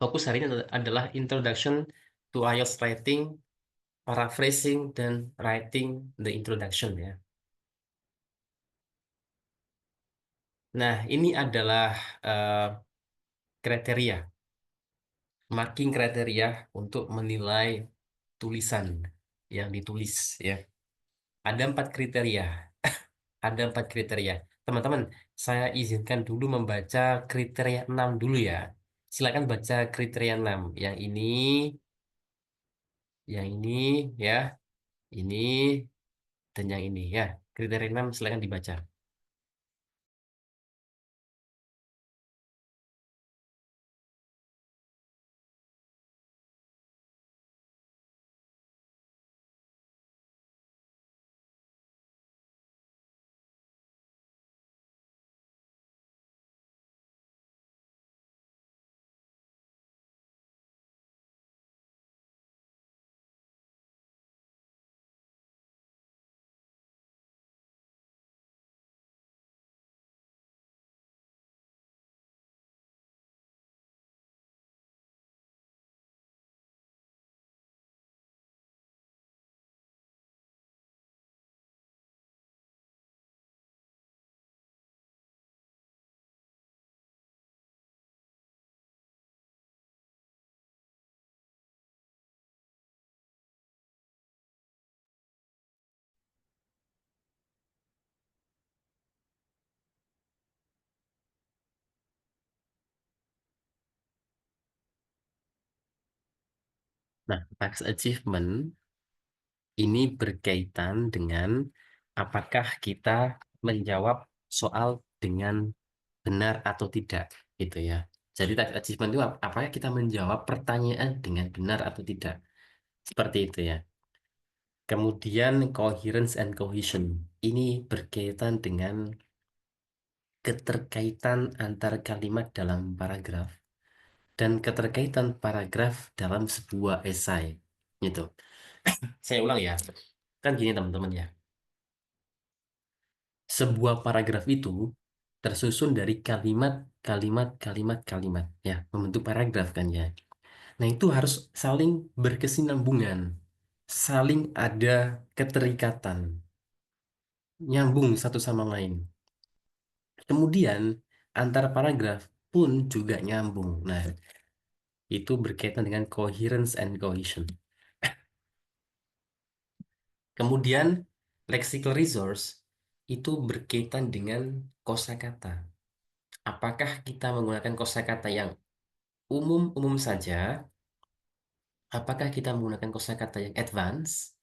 Fokus hari ini adalah Introduction to IELTS Writing, Paraphrasing, dan Writing the Introduction ya. Nah, ini adalah eh, kriteria, marking kriteria untuk menilai tulisan yang ditulis ya. Ada 4 kriteria. Ada 4 kriteria. Teman-teman, saya izinkan dulu membaca kriteria 6 dulu ya. Silakan baca kriteria 6. Yang ini ya, ini dan yang ini ya. Kriteria 6 silakan dibaca. Nah, task achievement ini berkaitan dengan apakah kita menjawab soal dengan benar atau tidak, gitu ya. Jadi task achievement itu apakah kita menjawab pertanyaan dengan benar atau tidak, seperti itu ya. Kemudian coherence and cohesion ini berkaitan dengan keterkaitan antar kalimat dalam paragraf dan keterkaitan paragraf dalam sebuah esai, gitu. Saya ulang ya. Kan gini teman-teman ya. Sebuah paragraf itu tersusun dari kalimat, kalimat, kalimat, kalimat, ya, membentuk paragraf kan ya. Nah, itu harus saling berkesinambungan, saling ada keterikatan, nyambung satu sama lain. Kemudian, antar paragraf pun juga nyambung. Nah, itu berkaitan dengan coherence and cohesion. Kemudian, lexical resource itu berkaitan dengan kosakata. Apakah kita menggunakan kosakata yang umum-umum saja? Apakah kita menggunakan kosakata yang advance?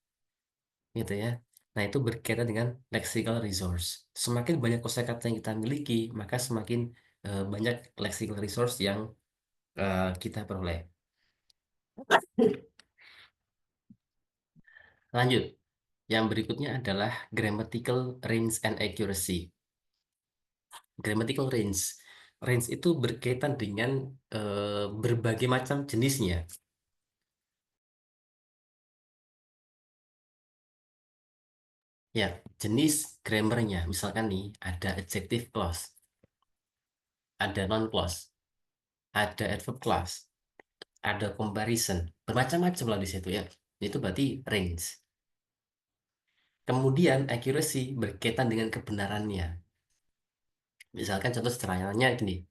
Gitu ya. Nah, itu berkaitan dengan lexical resource. Semakin banyak kosakata yang kita miliki, maka semakin banyak lexical resource yang kita peroleh. Lanjut. Yang berikutnya adalah grammatical range and accuracy. Grammatical range. Range itu berkaitan dengan berbagai macam jenisnya. Ya, jenis grammarnya. Misalkan nih, ada adjective clause, ada noun clause, ada adverb clause, ada comparison, bermacam-macam lah di situ ya. Itu berarti range. Kemudian accuracy berkaitan dengan kebenarannya. Misalkan contoh sederhananya gini,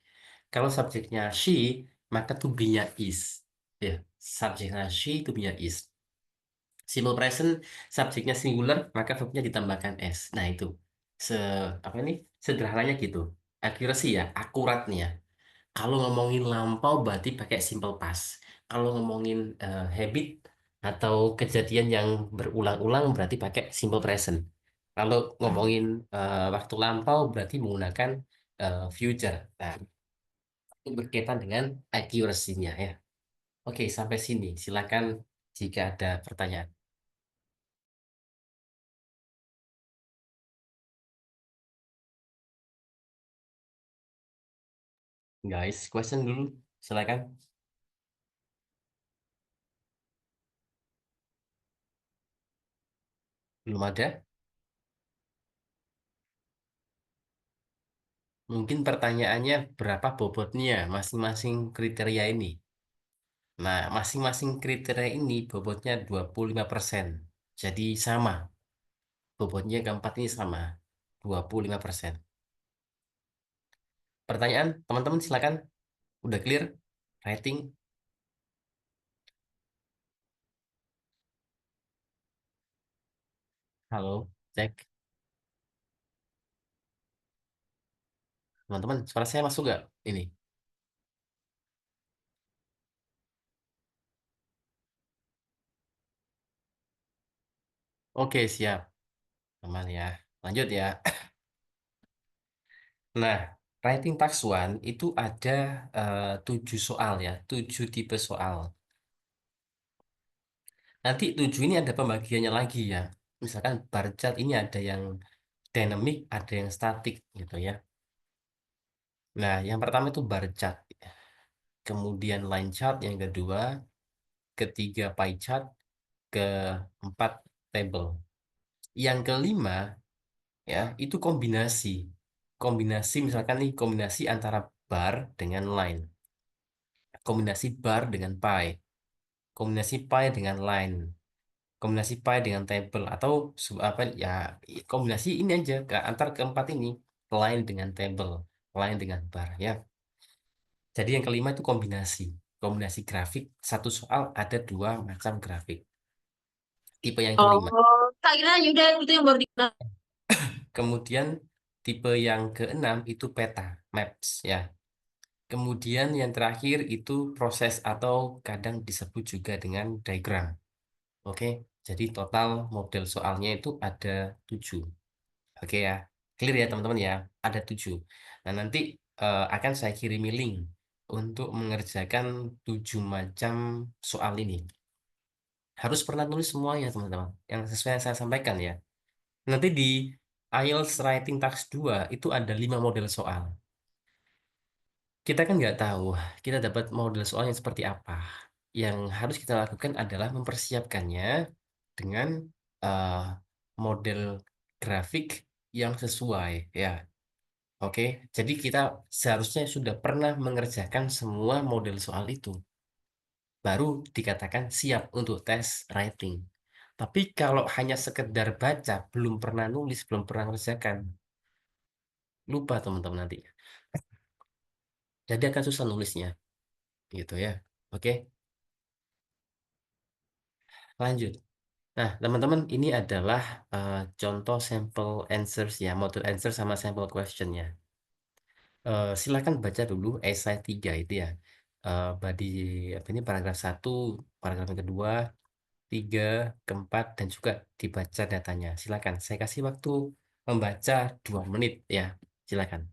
kalau subjeknya she, maka to be-nya is. Ya, subjeknya she, to be-nya is. Simple present, subjeknya singular, maka verbnya ditambahkan s. Nah itu, se apa ini? Sederhananya gitu. Accuracy ya, akuratnya. Kalau ngomongin lampau berarti pakai simple past. Kalau ngomongin habit atau kejadian yang berulang-ulang berarti pakai simple present. Kalau ngomongin waktu lampau berarti menggunakan future. Nah, itu berkaitan dengan accuracy-nya ya. Oke, sampai sini. Silakan jika ada pertanyaan. Guys, question dulu. Silakan. Belum ada? Mungkin pertanyaannya berapa bobotnya masing-masing kriteria ini? Nah, masing-masing kriteria ini bobotnya 25%. Jadi sama, bobotnya yang keempat ini sama, 25%. Pertanyaan, teman-teman silakan. Udah clear? Rating? Halo, cek. Teman-teman, suara saya masuk nggak? Ini. Oke, siap. Aman ya. Lanjut ya. Nah, writing task one itu ada 7 soal ya, 7 tipe soal. Nanti 7 ini ada pembagiannya lagi ya. Misalkan bar chart ini ada yang dynamic, ada yang statik gitu ya. Nah, yang pertama itu bar chart, kemudian line chart yang kedua, ketiga pie chart, keempat table. Yang kelima ya itu kombinasi. Kombinasi misalkan nih kombinasi antara bar dengan line, kombinasi bar dengan pie, kombinasi pie dengan line, kombinasi pie dengan table atau apa ya, kombinasi ini aja ke antar keempat ini, line dengan table, line dengan bar ya. Jadi yang kelima itu kombinasi, kombinasi grafik. Satu soal ada 2 macam grafik. Tipe yang kelima. Oh, tak kira yaudah itu yang baru dikenal. Kemudian tipe yang keenam itu peta, maps ya. Kemudian yang terakhir itu proses atau kadang disebut juga dengan diagram. Oke, jadi total model soalnya itu ada 7. Oke ya, clear ya teman-teman ya, ada 7. Nah nanti akan saya kirimi link untuk mengerjakan 7 macam soal ini. Harus pernah tulis semuanya teman-teman, yang sesuai yang saya sampaikan ya. Nanti di IELTS Writing Task 2 itu ada 5 model soal. Kita kan nggak tahu kita dapat model soalnya seperti apa. Yang harus kita lakukan adalah mempersiapkannya dengan eh, model grafik yang sesuai ya. Oke, jadi kita seharusnya sudah pernah mengerjakan semua model soal itu, baru dikatakan siap untuk tes writing. Tapi kalau hanya sekedar baca, belum pernah nulis, belum pernah mengerjakan, lupa teman-teman nanti. Jadi akan susah nulisnya, gitu ya. Oke, lanjut. Nah, teman-teman, ini adalah contoh sampel answers ya, model answer sama sampel questionnya. Silakan baca dulu esai 3 itu ya. Badi apa ini paragraf satu, paragraf yang kedua, tiga, keempat, dan juga dibaca datanya. Silakan, saya kasih waktu membaca 2 menit ya. Silakan.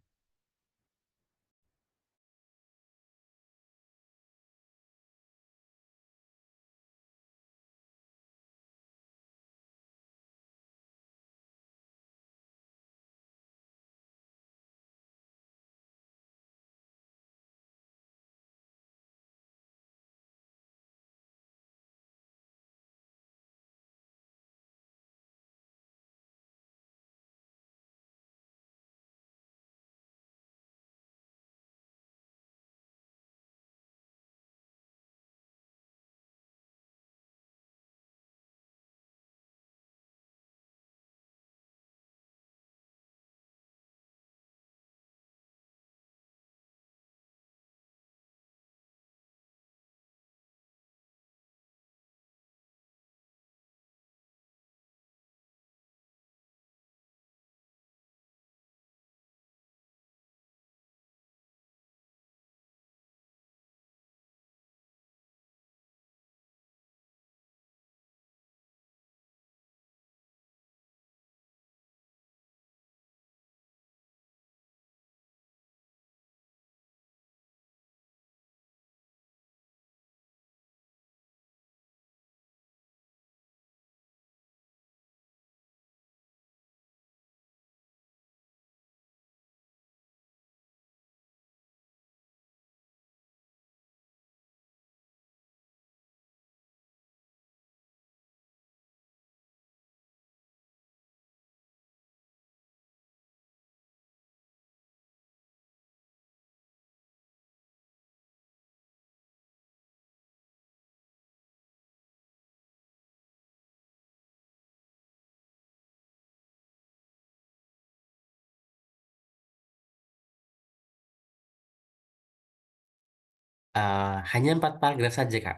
Hanya 4 paragraf saja, Kak.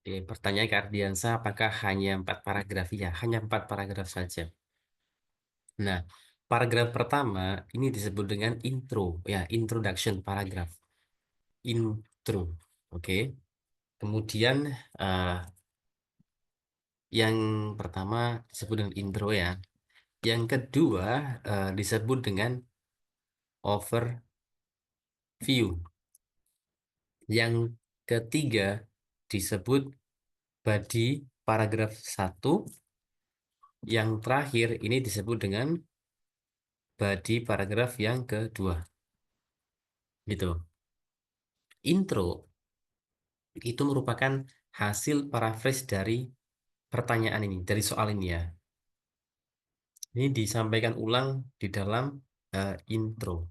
Oke, pertanyaan Kak Ardiansa, apakah hanya 4 paragraf? Ya, hanya 4 paragraf saja. Nah, paragraf pertama ini disebut dengan intro, ya, introduction paragraf. Intro, oke. Kemudian eh, yang pertama disebut dengan intro ya. Yang kedua disebut dengan overview. Yang ketiga disebut body paragraf satu. Yang terakhir ini disebut dengan body paragraf yang kedua. Gitu. Intro itu merupakan hasil paraphrase dari pertanyaan ini, dari soal ini ya. Ini disampaikan ulang di dalam intro.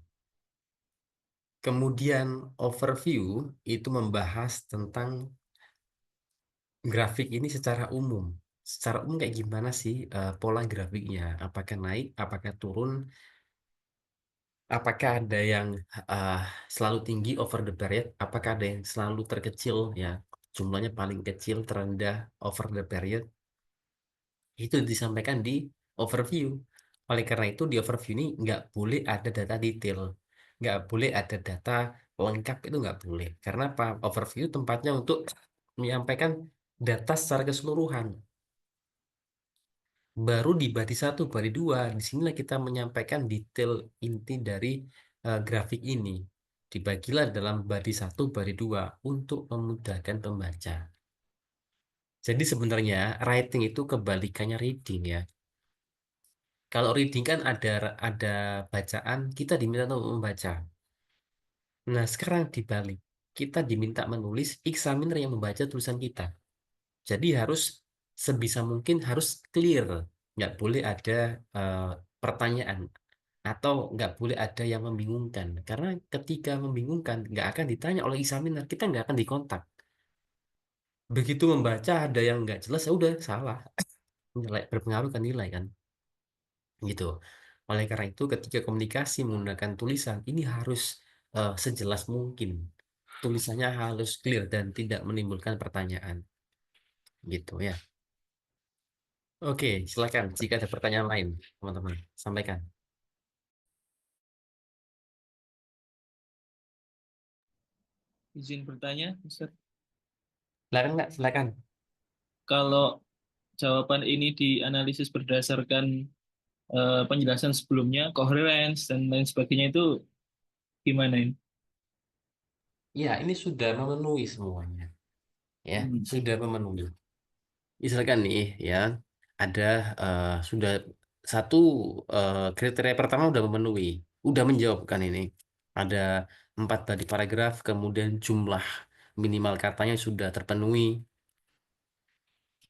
Kemudian overview itu membahas tentang grafik ini secara umum. Secara umum kayak gimana sih pola grafiknya? Apakah naik, apakah turun, apakah ada yang eh, selalu tinggi over the period, apakah ada yang selalu terkecil ya, jumlahnya paling kecil, terendah over the period. Itu disampaikan di overview. Oleh karena itu di overview ini nggak boleh ada data detail, nggak boleh ada data lengkap, itu nggak boleh. Karena apa? Overview tempatnya untuk menyampaikan data secara keseluruhan. Baru di badi satu, badi dua, disinilah kita menyampaikan detail inti dari grafik ini. Dibagilah dalam badi satu, badi dua untuk memudahkan pembaca. Jadi sebenarnya writing itu kebalikannya reading ya. Kalau reading kan ada bacaan, kita diminta untuk membaca. Nah, sekarang dibalik. Kita diminta menulis, examiner yang membaca tulisan kita. Jadi harus sebisa mungkin harus clear. Nggak boleh ada eh, pertanyaan atau nggak boleh ada yang membingungkan. Karena ketika membingungkan, nggak akan ditanya oleh examiner, kita nggak akan dikontak. Begitu membaca ada yang nggak jelas, ya udah salah. Nilai berpengaruh kan nilai kan. Gitu. Oleh karena itu, ketika komunikasi menggunakan tulisan, ini harus sejelas mungkin. Tulisannya harus clear dan tidak menimbulkan pertanyaan. Gitu ya. Oke, silakan. Jika ada pertanyaan lain, teman-teman, sampaikan. Izin bertanya, Ustaz. Silakan nggak? Silakan. Kalau jawaban ini dianalisis berdasarkan penjelasan sebelumnya, coherence dan lain sebagainya itu gimana ini? Ya, ini sudah memenuhi semuanya. Ya, Hmm. sudah memenuhi. Misalkan nih, ya, ada sudah satu kriteria pertama udah memenuhi, udah menjawabkan ini. Ada 4 tadi paragraf, kemudian jumlah minimal katanya sudah terpenuhi,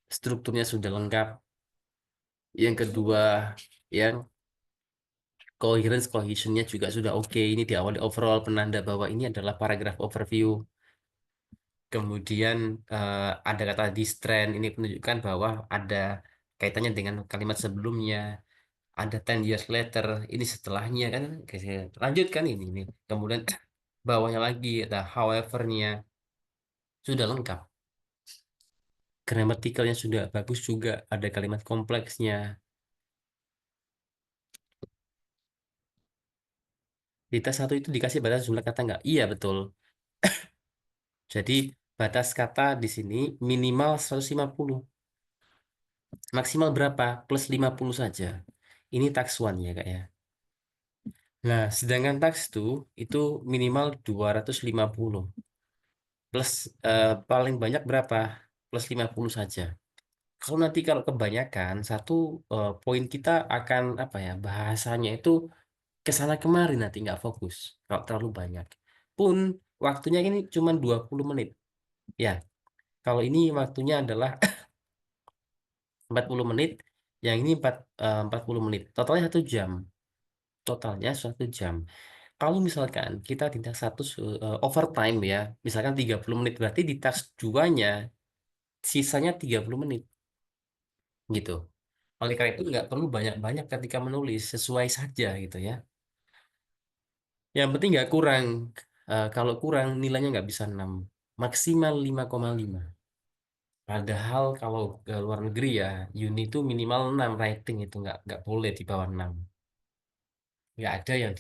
strukturnya sudah lengkap. Yang kedua, yang coherence cohesionnya juga sudah oke. Ini diawali overall penanda bahwa ini adalah paragraf overview. Kemudian ada kata distrend, ini menunjukkan bahwa ada kaitannya dengan kalimat sebelumnya. Ada 10 years later, ini setelahnya kan. Oke, lanjutkan ini nih. Kemudian bawahnya lagi ada however-nya sudah lengkap. Gramatikalnya sudah bagus juga, ada kalimat kompleksnya. Di tes satu itu dikasih batas jumlah kata nggak? Iya, betul. Jadi batas kata di sini minimal 150. Maksimal berapa? Plus 50 saja. Ini tax one ya, Kak ya. Nah, sedangkan tax 2 itu minimal 250. Plus paling banyak berapa? Plus 50 saja. Kalau kebanyakan, satu poin kita akan apa ya, bahasanya itu kesana kemari nanti nggak fokus. Kalau terlalu banyak. Pun waktunya ini cuma 20 menit. Ya, kalau ini waktunya adalah 40 menit, Yang ini 40 menit. Totalnya 1 jam. Totalnya 1 jam. Kalau misalkan kita di task 1 overtime ya, misalkan 30 menit, berarti di task 2-nya sisanya 30 menit gitu. Oleh karena itu nggak perlu banyak-banyak ketika menulis, sesuai saja gitu ya. Yang penting nggak kurang. Kalau kurang nilainya nggak bisa 6, maksimal 5,5. Padahal kalau ke luar negeri ya, uni itu minimal 6 rating, itu nggak boleh di bawah 6. Nggak ada yang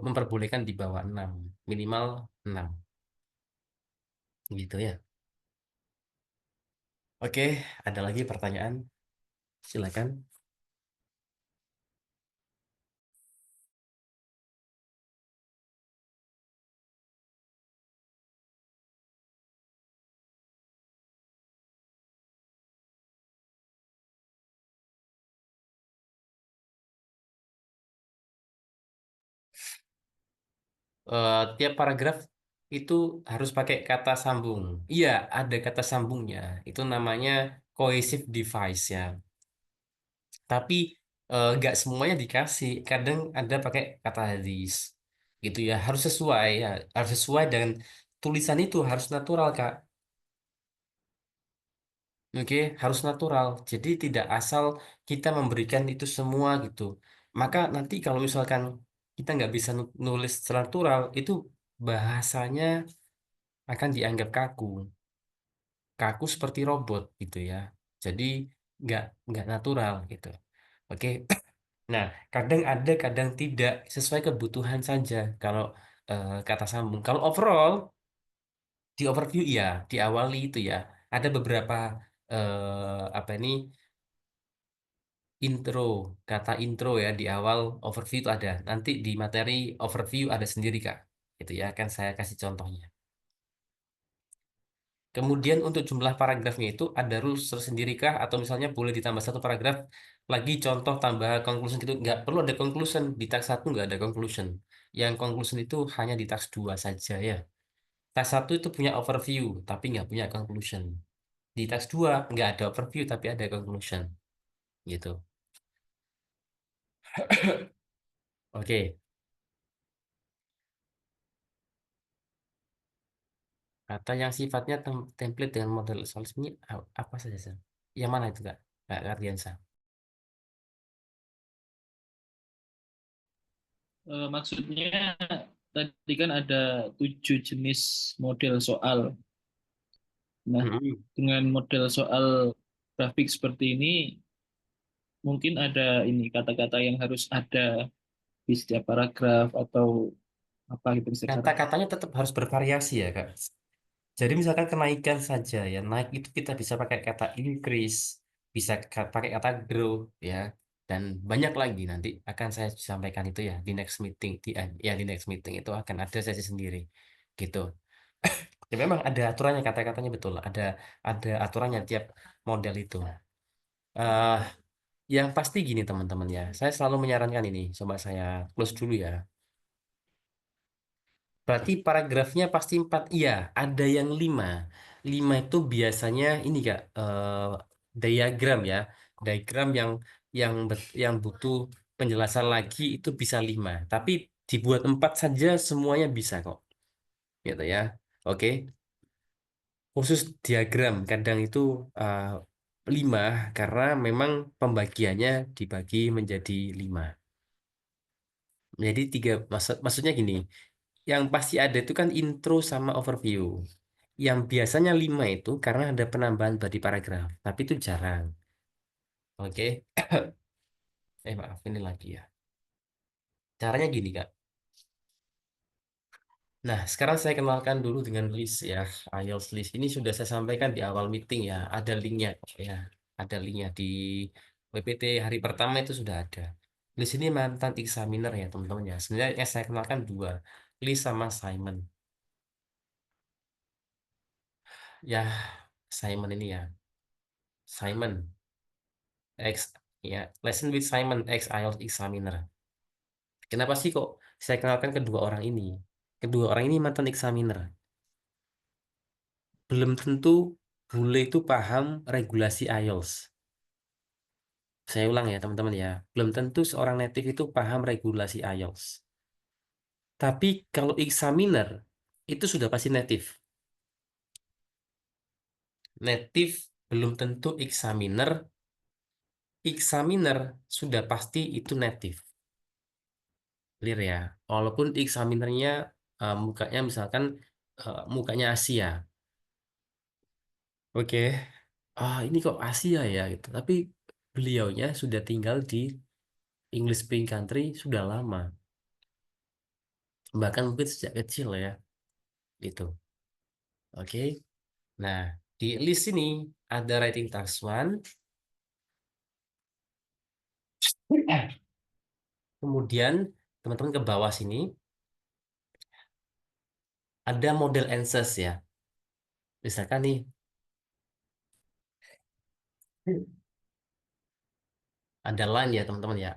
memperbolehkan di bawah 6, minimal 6 gitu ya. Oke, ada lagi pertanyaan? Silakan. Tiap paragraf itu harus pakai kata sambung. Iya, ada kata sambungnya. Itu namanya cohesive device ya. Tapi nggak semuanya dikasih. Kadang ada pakai kata hadis. Gitu ya. Harus sesuai ya. Harus sesuai dengan tulisan itu harus natural, Kak. Oke, harus natural. Jadi tidak asal kita memberikan itu semua gitu. Maka nanti kalau misalkan kita nggak bisa nulis secara natural, itu bahasanya akan dianggap kaku, kaku seperti robot gitu ya. Jadi nggak nggak natural gitu. Oke. Nah, kadang ada, kadang tidak, sesuai kebutuhan saja. Kalau kata sambung, kalau overall di overview ya, diawali itu ya, ada beberapa apa ini, intro, kata intro ya di awal overview itu ada. Nanti di materi overview ada sendiri Kak. Itu ya, akan saya kasih contohnya. Kemudian untuk jumlah paragrafnya itu ada rules tersendiri kah? Atau misalnya boleh ditambah satu paragraf lagi contoh tambah conclusion gitu. Nggak perlu ada conclusion. Di task 1 nggak ada conclusion. Yang conclusion itu hanya di task 2 saja ya. Task 1 itu punya overview tapi nggak punya conclusion. Di task 2 nggak ada overview tapi ada conclusion. Gitu. Oke. Kata yang sifatnya template dengan model soal ini apa saja, Sam? Yang mana itu Kak? Kak Ardiansa. Maksudnya tadi kan ada 7 jenis model soal. Nah, Mm-mm. dengan model soal grafik seperti ini, mungkin ada ini kata-kata yang harus ada di setiap paragraf atau apa gitu sekarang. Kata-katanya tetap harus bervariasi ya, Kak. Jadi misalkan kenaikan saja ya, naik itu kita bisa pakai kata increase, bisa pakai kata grow ya, dan banyak lagi nanti akan saya sampaikan itu ya di next meeting, ya di next meeting itu akan ada sesi sendiri gitu. Ya memang ada aturannya, kata-katanya betul, ada aturannya tiap model itu. eh yang pasti gini teman-teman ya, saya selalu menyarankan ini, coba saya close dulu ya. Berarti paragrafnya pasti 4. Iya, ada yang 5. 5 itu biasanya ini Kak, diagram ya. Diagram yang butuh penjelasan lagi itu bisa 5. Tapi dibuat 4 saja semuanya bisa kok. Gitu ya. Oke. Khusus diagram kadang itu 5 karena memang pembagiannya dibagi menjadi 5. Jadi tiga, maksudnya gini. Yang pasti ada itu kan intro sama overview. Yang biasanya 5 itu karena ada penambahan body paragraf, tapi itu jarang. Oke. Maaf ini lagi ya. Caranya gini Kak. Nah, sekarang saya kenalkan dulu dengan list ya. IELTS list ini sudah saya sampaikan di awal meeting ya. Ada linknya kok ya. Ada linknya di PPT hari pertama itu sudah ada. List ini mantan examiner ya teman-teman ya. Sebenarnya yang saya kenalkan dua. List sama Simon. Ya, Simon ini ya. Simon. Ex ya, lesson with Simon ex IELTS examiner. Kenapa sih kok saya kenalkan kedua orang ini? Kedua orang ini mantan examiner. Belum tentu bule itu paham regulasi IELTS. Saya ulang ya teman-teman ya. Belum tentu seorang native itu paham regulasi IELTS. Tapi kalau examiner itu sudah pasti native. Native belum tentu examiner. Examiner sudah pasti itu native. Clear ya. Walaupun examinernya mukanya misalkan mukanya Asia. Oke. Ini kok Asia ya gitu. Tapi beliaunya sudah tinggal di English speaking country sudah lama. Bahkan mungkin sejak kecil ya. Gitu. Oke. Nah, di list ini ada writing task one. Kemudian teman-teman ke bawah sini ada model answers ya. Misalkan nih ada line ya teman-teman ya.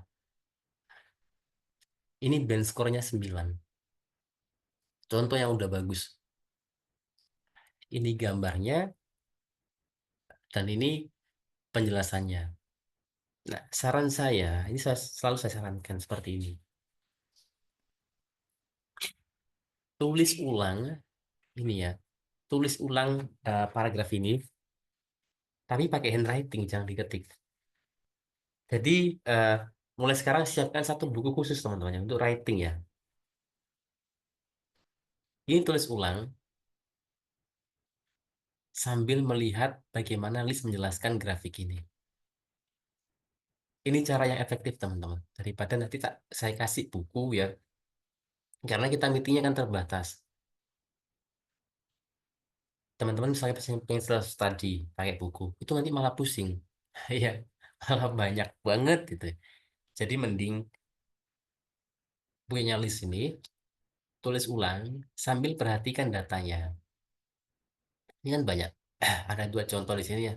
Ini band score-nya 9. Contoh yang udah bagus. Ini gambarnya dan ini penjelasannya. Nah, saran saya, ini selalu saya sarankan seperti ini. Tulis ulang ini ya. Tulis ulang paragraf ini, tapi pakai handwriting, jangan diketik. Jadi, eh, mulai sekarang siapkan satu buku khusus teman-teman ya, untuk writing ya. Ini tulis ulang sambil melihat bagaimana Lis menjelaskan grafik ini. Ini cara yang efektif teman-teman. Daripada nanti tak saya kasih buku ya, karena kita meetingnya kan terbatas. Teman-teman misalnya pengen study pakai buku, itu nanti malah pusing. Ya, malah banyak banget gitu. Jadi mending punya list ini, tulis ulang sambil perhatikan datanya. Ini kan banyak. Ada dua contoh di sini ya,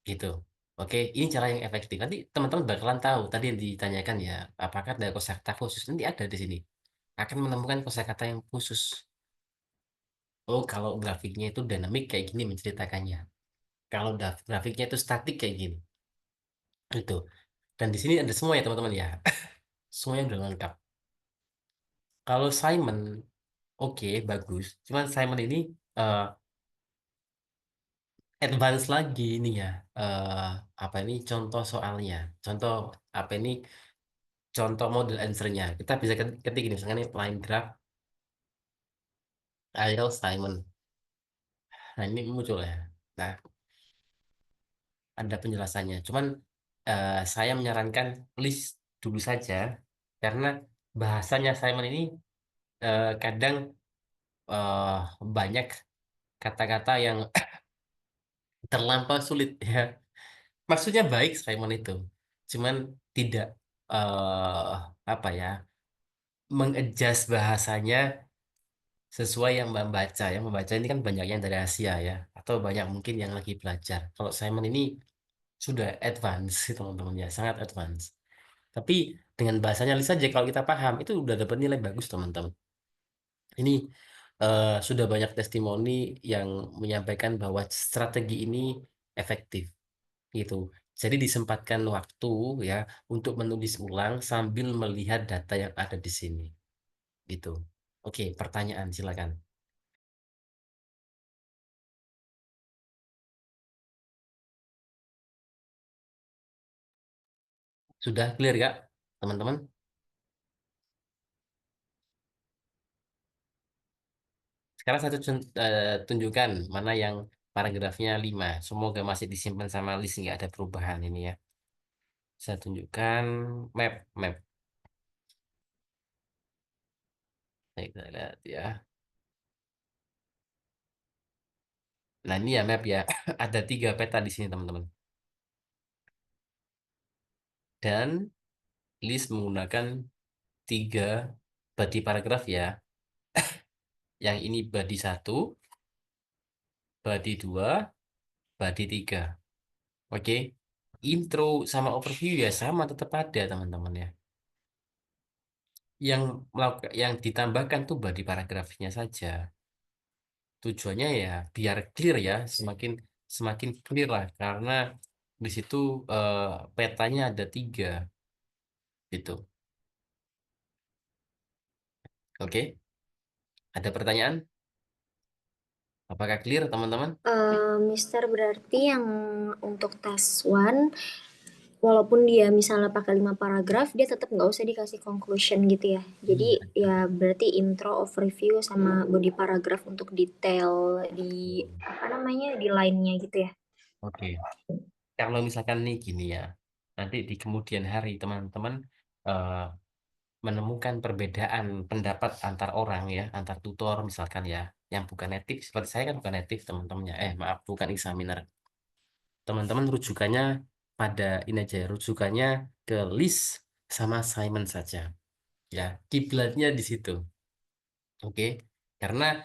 gitu. Oke, ini cara yang efektif. Nanti teman-teman bakalan tahu tadi yang ditanyakan ya, apakah ada kosakata khusus? Nanti ada di sini. Akan menemukan kosakata yang khusus. Oh, kalau grafiknya itu dinamik kayak gini menceritakannya. Kalau grafiknya itu statik kayak gini. Itu. Dan di sini ada semua ya teman-teman ya. Semuanya udah lengkap. Kalau Simon, oke, bagus. Cuman Simon ini eh, advance lagi ini ya. Eh, apa ini contoh soalnya? Contoh apa ini? Contoh model answernya. Kita bisa ketik ini misalkan ini line graph IELTS Simon. Nah ini muncul ya. Nah ada penjelasannya. Cuman saya menyarankan list dulu saja karena bahasanya Simon ini kadang eh, banyak kata-kata yang terlampau sulit ya. Maksudnya baik Simon itu, cuman tidak eh apa ya, mengadjust bahasanya sesuai yang Mbak baca ya. Membaca ini kan banyak yang dari Asia ya, atau banyak mungkin yang lagi belajar. Kalau Simon ini sudah advance sih teman-teman ya, sangat advance. Tapi dengan bahasanya Lisa aja kalau kita paham itu udah dapat nilai bagus teman-teman. Ini sudah banyak testimoni yang menyampaikan bahwa strategi ini efektif gitu. Jadi disempatkan waktu ya untuk menulis ulang sambil melihat data yang ada di sini gitu. Oke, pertanyaan silakan. Sudah clear ya, teman-teman? Sekarang tunjukkan mana yang paragrafnya 5. Semoga masih disimpan sama list nggak ada perubahan ini ya. Saya tunjukkan map. Baik, kita lihat ya. Nah ini ya map ya. Ada 3 peta di sini teman-teman. Dan list menggunakan 3 body paragraf ya. Yang ini body 1, body 2, body 3. Oke. Intro sama overview ya sama tetap ada teman-teman ya. Yang ditambahkan tuh body paragrafnya saja. Tujuannya ya biar clear ya, semakin semakin clear lah karena Di situ petanya ada 3 gitu. Oke, ada pertanyaan? Apakah clear teman-teman? Mister berarti yang untuk task one, walaupun dia misalnya pakai 5 paragraf, dia tetap nggak usah dikasih conclusion gitu ya. Jadi Iya. ya berarti intro, overview, sama body paragraph untuk detail di apa namanya di line-nya gitu ya. Oke. Kalau misalkan nih gini ya, nanti di kemudian hari teman-teman eh, menemukan perbedaan pendapat antar orang ya, antar tutor misalkan ya, yang bukan native, seperti saya kan bukan native teman-temannya, maaf bukan examiner. Teman-teman rujukannya pada ini aja, rujukannya ke list sama assignment saja, ya, kiblatnya di situ. Oke, karena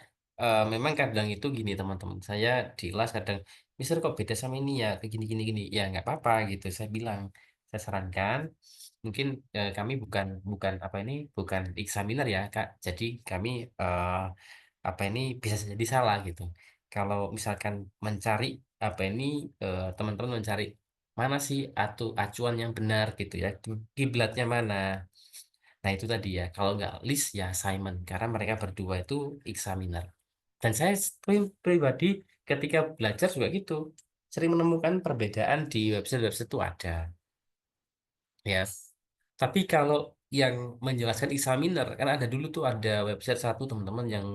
memang kadang itu gini teman-teman, saya di kelas kadang, Mister kok beda sama ini ya, kayak gini gini gini, ya nggak apa-apa gitu. Saya bilang, saya sarankan, mungkin kami bukan bukan apa ini, bukan examiner ya Kak. Jadi kami apa ini bisa jadi salah gitu. Kalau misalkan mencari apa ini teman-teman mencari mana sih acuan yang benar gitu ya, kiblatnya mana. Nah, itu tadi ya, kalau nggak list ya assignment, karena mereka berdua itu examiner. Dan saya pribadi ketika belajar juga gitu, sering menemukan perbedaan di website-website itu ada, ya. Tapi kalau yang menjelaskan examiner, kan ada dulu tuh ada website satu teman-teman yang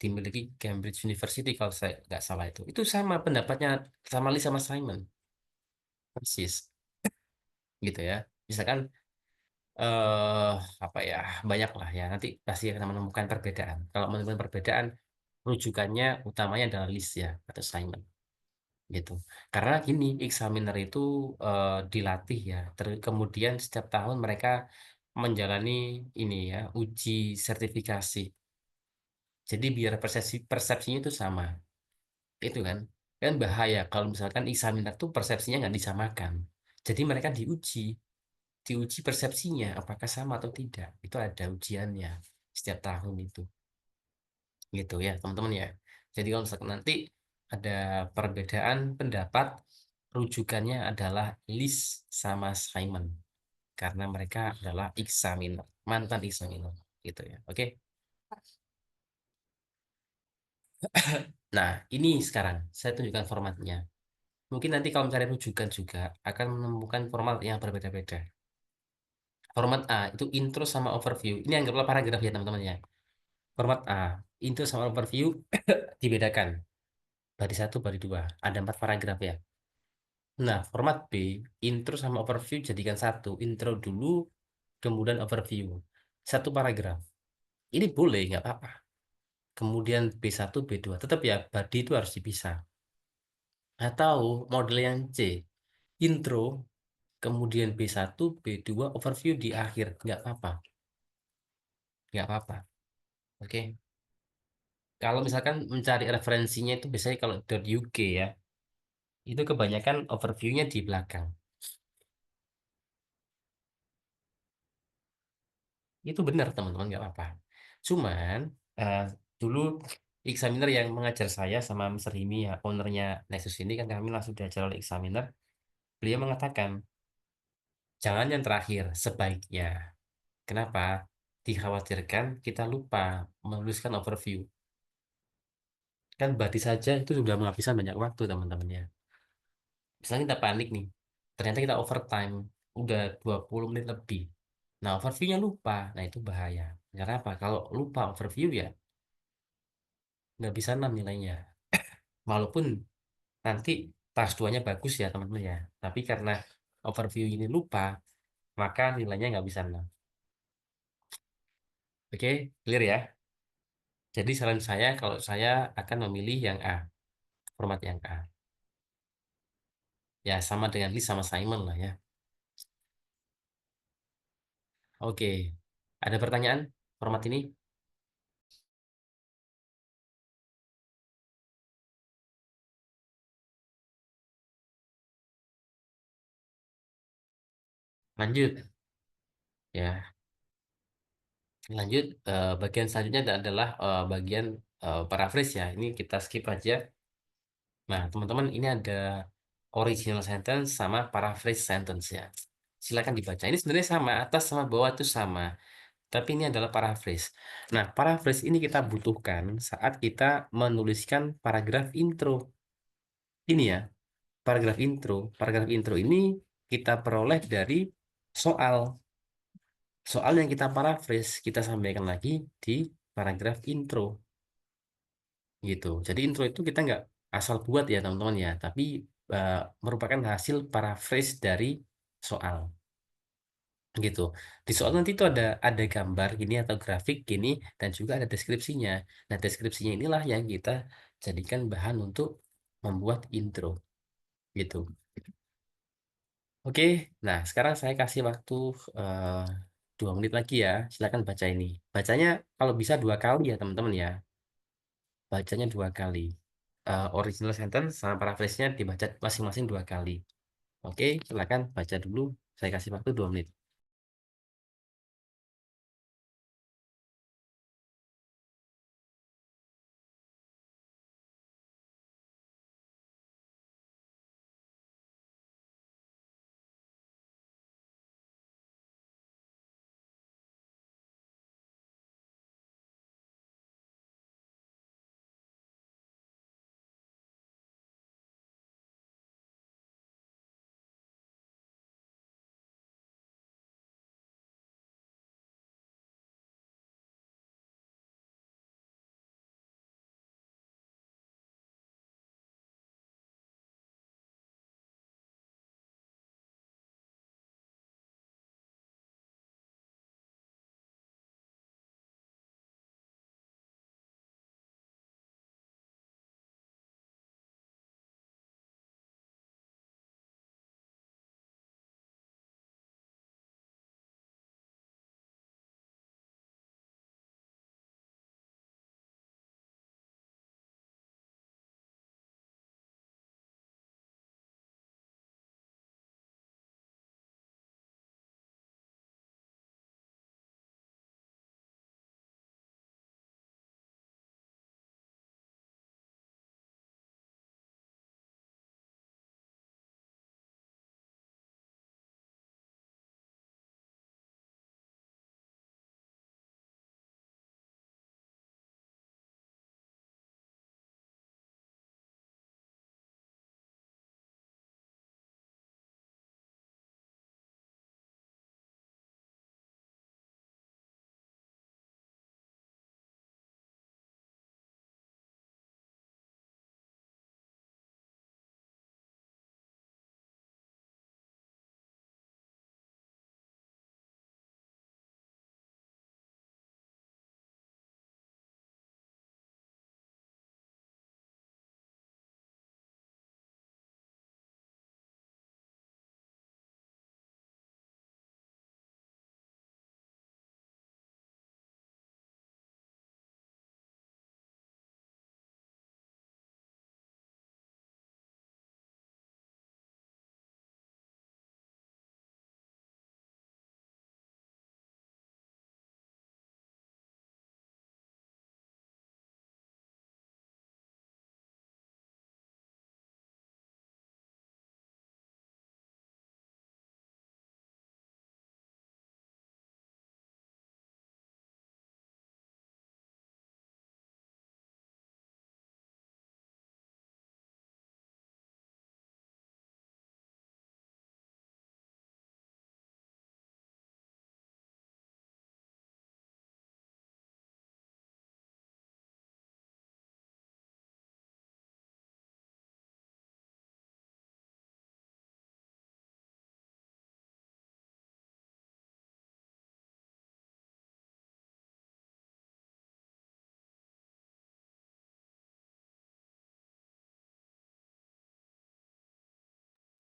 dimiliki Cambridge University kalau saya nggak salah itu sama pendapatnya sama list sama assignment, persis, gitu ya. Misalkan eh apa ya banyak lah ya nanti pasti akan menemukan perbedaan. Kalau menemukan perbedaan rujukannya utamanya adalah list ya atau assignment gitu. Karena gini examiner itu dilatih ya. Kemudian setiap tahun mereka menjalani ini ya uji sertifikasi. Jadi biar persepsinya itu sama. Itu kan bahaya kalau misalkan examiner tuh persepsinya nggak disamakan. Jadi mereka diuji persepsinya apakah sama atau tidak. Itu ada ujiannya setiap tahun itu. Gitu ya, teman-teman ya. Jadi kalau misalkan nanti ada perbedaan pendapat, rujukannya adalah list sama assignment karena mereka adalah examiner, mantan examiner gitu ya. Oke. Nah, ini sekarang saya tunjukkan formatnya. Mungkin nanti kalau mencari rujukan juga akan menemukan format yang berbeda-beda. Format A itu intro sama overview. Ini anggaplah paragraf ya teman-teman ya. Format A, intro sama overview dibedakan. Baris satu, baris dua. Ada 4 paragraf ya. Nah, format B, intro sama overview jadikan satu. Intro dulu, kemudian overview. Satu paragraf. Ini boleh, nggak apa-apa. Kemudian B1, B2. Tetap ya, body itu harus dipisah. Atau model yang C, intro, kemudian B1, B2, overview di akhir. Nggak apa-apa. Nggak apa-apa. Oke. Kalau misalkan mencari referensinya itu biasanya kalau .uk ya, itu kebanyakan overview-nya di belakang. Itu benar teman-teman, nggak apa-apa. Cuman eh, dulu examiner yang mengajar saya sama Mr. Himi ya, ownernya Nexus ini kan kami langsung diajar oleh examiner. Beliau mengatakan, jangan yang terakhir, sebaiknya. Kenapa? Dikhawatirkan kita lupa menuliskan overview. Kan berarti saja itu sudah menghabiskan banyak waktu teman-teman ya. Misalnya kita panik nih, ternyata kita overtime, udah 20 menit lebih. Nah, overview-nya lupa. Nah, itu bahaya. Karena apa? Kalau lupa overview ya, nggak bisa 6 nilainya. Walaupun nanti tas duanya bagus ya teman-teman ya. Tapi karena overview ini lupa, maka nilainya nggak bisa 6. Oke, clear ya? Jadi saran saya kalau saya akan memilih yang A, format yang A. Ya, sama dengan list sama Simon lah ya. Oke, ada pertanyaan format ini? Lanjut. Ya, lanjut. Bagian selanjutnya adalah bagian paraphrase ya. Ini kita skip aja. Nah, teman-teman, ini ada original sentence sama paraphrase sentence ya. Silakan dibaca. Ini sebenarnya sama, atas sama bawah itu sama. Tapi ini adalah paraphrase. Nah, paraphrase ini kita butuhkan saat kita menuliskan paragraf intro. Ini ya, paragraf intro. Paragraf intro ini kita peroleh dari soal. Soal yang kita paraphrase, kita sampaikan lagi di paragraf intro. Gitu. Jadi intro itu kita nggak asal buat ya teman-teman ya, tapi eh, merupakan hasil paraphrase dari soal. Gitu. Di soal nanti itu ada gambar gini atau grafik gini dan juga ada deskripsinya. Nah, deskripsinya inilah yang kita jadikan bahan untuk membuat intro. Gitu. Oke, nah sekarang saya kasih waktu eh, 2 menit lagi ya. Silakan baca ini. Bacanya kalau bisa 2 kali ya teman-teman ya. Bacanya 2 kali. Original sentence sama paraphrase-nya dibaca masing-masing 2 kali. Oke, silakan baca dulu. Saya kasih waktu 2 menit.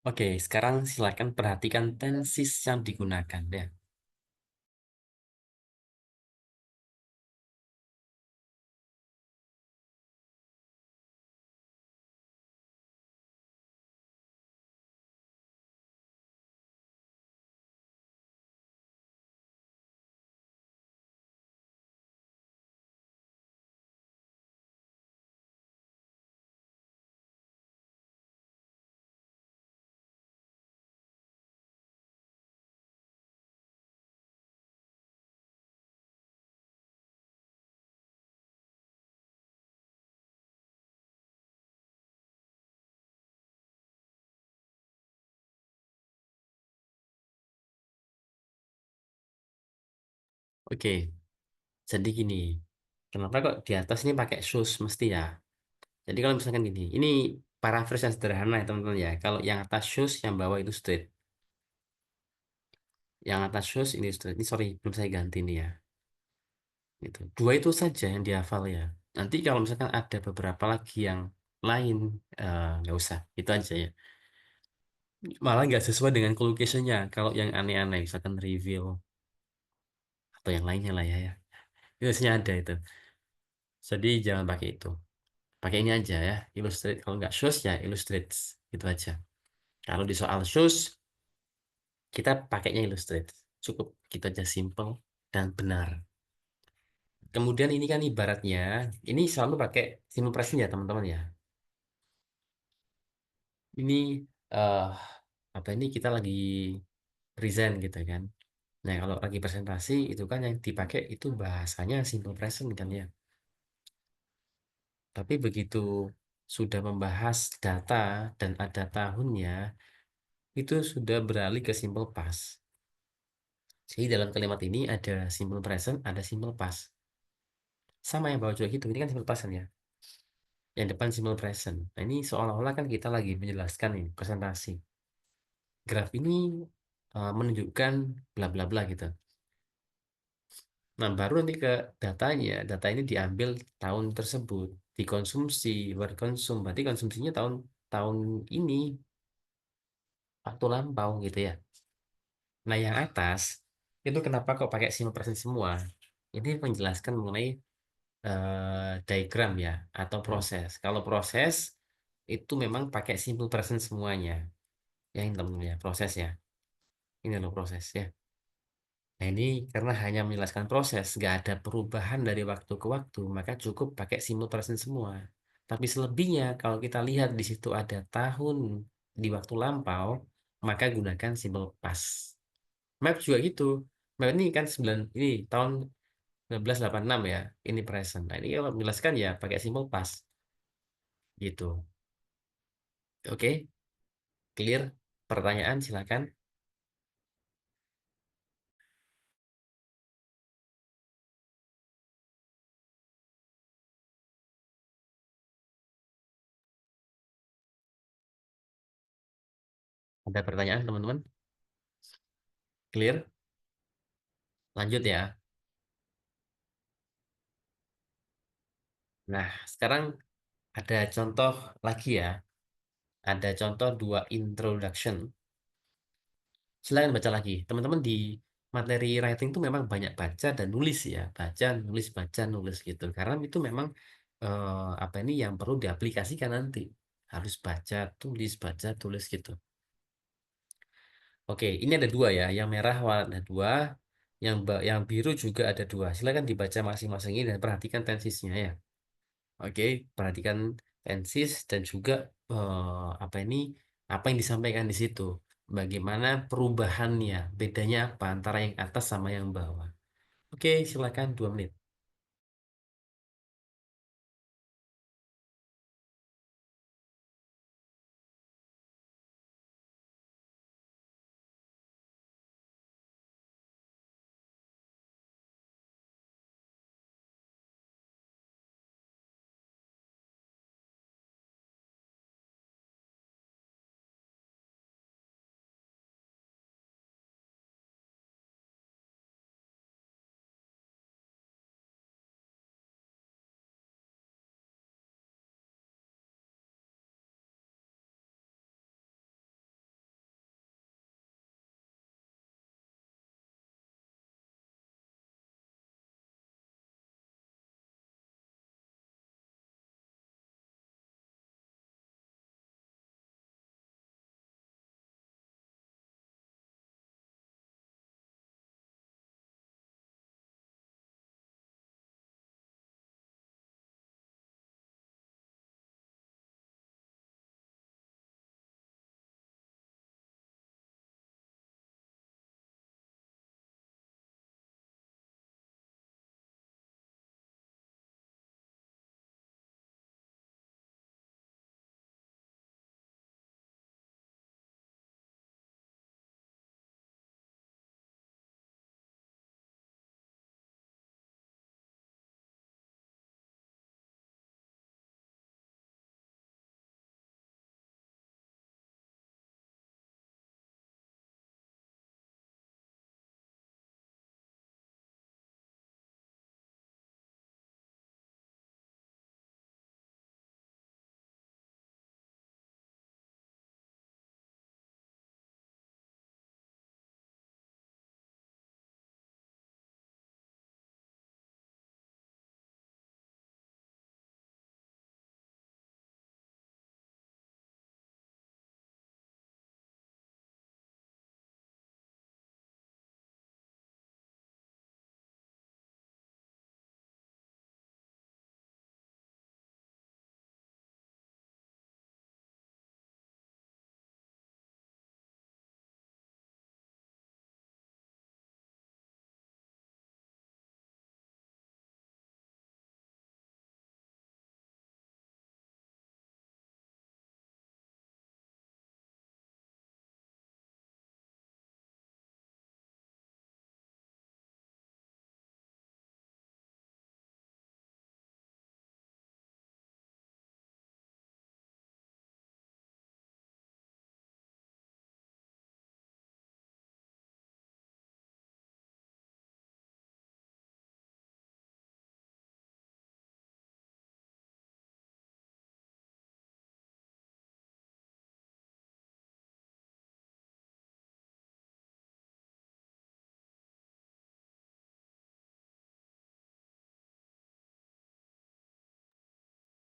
Oke, sekarang silakan perhatikan tenses yang digunakan ya. Oke, jadi gini. Kenapa kok di atas ini pakai shoes mesti ya? Jadi kalau misalkan gini, ini paraphrase yang sederhana ya teman-teman ya. Kalau yang atas shoes, yang bawah itu straight. Yang atas shoes ini straight. Ini sorry, belum saya ganti nih ya. Itu. Dua itu saja yang dihafal ya. Nanti kalau misalkan ada beberapa lagi yang lain, nggak usah. Itu aja ya. Malah nggak sesuai dengan collocation-nya. Kalau yang aneh-aneh, misalkan reveal atau yang lainnya lah ya. Itu biasanya ada itu. Jadi jangan pakai itu. Pakai ini aja ya. Illustrate. Kalau nggak shows ya illustrates. Itu aja. Kalau di soal shows, kita pakainya illustrate. Cukup. Kita aja simple dan benar. Kemudian ini kan ibaratnya, ini selalu pakai simple present ya teman-teman ya. Ini eh apa ini kita lagi present gitu kan. Nah, kalau lagi presentasi itu kan yang dipakai itu bahasanya simple present kan ya. Tapi begitu sudah membahas data dan ada tahunnya, itu sudah beralih ke simple past. Jadi dalam kalimat ini ada simple present, ada simple past. Sama yang bawah juga gitu, ini kan simple past kan ya. Yang depan simple present. Nah, ini seolah-olah kan kita lagi menjelaskan nih presentasi. Graf ini menunjukkan bla bla bla gitu. Nah, baru nanti ke datanya. Data ini diambil tahun tersebut, dikonsumsi, berkonsum. Berarti konsumsinya tahun tahun ini, waktu lampau gitu ya. Nah, yang atas itu kenapa kok pakai simple present semua? Ini menjelaskan mengenai diagram ya atau proses. Kalau proses itu memang pakai simple present semuanya. Ya ini teman-teman ya proses ya. Ini loh proses ya. Nah ini karena hanya menjelaskan proses, nggak ada perubahan dari waktu ke waktu, maka cukup pakai simple present semua. Tapi selebihnya, kalau kita lihat di situ ada tahun di waktu lampau, maka gunakan simple past. Map juga gitu. Map ini kan 9, ini tahun 1986 ya, ini present. Nah ini kalau menjelaskan ya pakai simple past gitu. Oke, clear? Pertanyaan silakan. Ada pertanyaan teman-teman? Clear? Lanjut ya. Nah, sekarang ada contoh lagi ya. Ada contoh dua introduction. Silakan baca lagi. Teman-teman di materi writing itu memang banyak baca dan nulis ya. Baca, nulis gitu. Karena itu memang apa ini yang perlu diaplikasikan nanti. Harus baca, tulis gitu. Oke, ini ada dua ya. Yang merah ada dua, yang biru juga ada dua. Silakan dibaca masing-masing ini dan perhatikan tensisnya ya. Oke, perhatikan tensis dan juga apa ini apa yang disampaikan di situ. Bagaimana perubahannya, bedanya apa antara yang atas sama yang bawah. Oke, silakan 2 menit.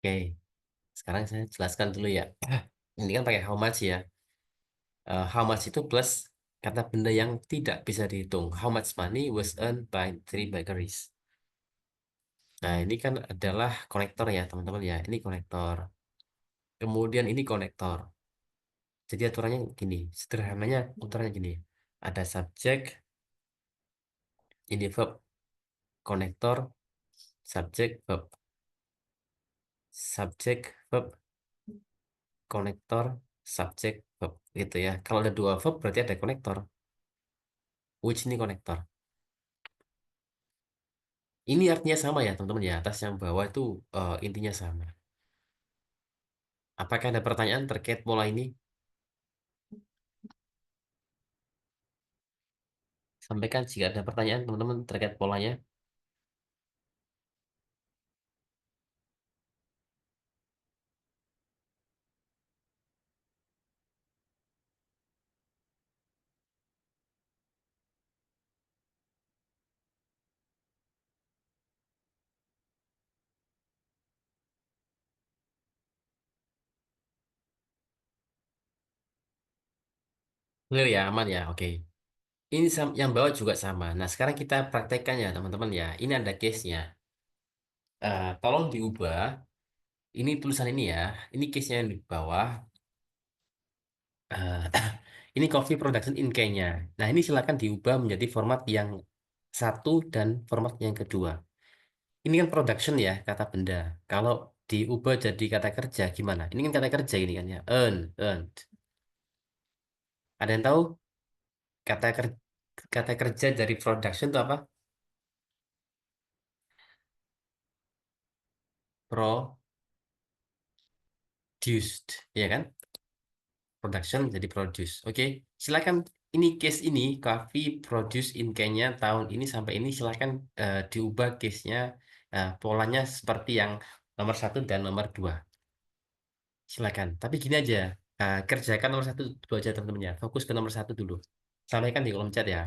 Oke, sekarang saya jelaskan dulu ya. Ini kan pakai how much ya. How much itu plus kata benda yang tidak bisa dihitung. How much money was earned by three bakeries. Nah, ini kan adalah konektor ya, teman-teman ya. Ini konektor. Kemudian ini konektor. Jadi aturannya gini, sederhananya aturannya gini. Ada subjek, ini verb, konektor, subjek, verb. Subjek, verb, konektor, subjek, verb. Gitu ya. Kalau ada dua verb berarti ada konektor. Which ini konektor. Ini artinya sama ya, teman-teman ya. Atas yang bawah itu intinya sama. Apakah ada pertanyaan terkait pola ini? Sampaikan jika ada pertanyaan, teman-teman, terkait polanya. Clear ya, aman ya, oke. Ini yang bawah juga sama. Nah, sekarang kita praktekkan ya, teman-teman ya. Ini ada case-nya. Tolong diubah. Ini tulisan ini ya. Ini case-nya yang di bawah. Eh, ini coffee production in Kenya. Nah, ini silakan diubah menjadi format yang satu dan format yang kedua. Ini kan production ya, kata benda. Kalau diubah jadi kata kerja gimana? Ini kan kata kerja ini kan ya. Earned. Ada yang tahu kata kerja dari production itu apa? Produced, ya kan? Production jadi produce. Oke, silakan. Ini case ini coffee produce in Kenya tahun ini sampai ini silakan diubah case-nya, polanya seperti yang nomor satu dan nomor dua. Silakan. Tapi gini aja, kerjakan nomor satu dulu aja teman-teman ya. Fokus ke nomor satu dulu. Sampaikan di kolom chat ya.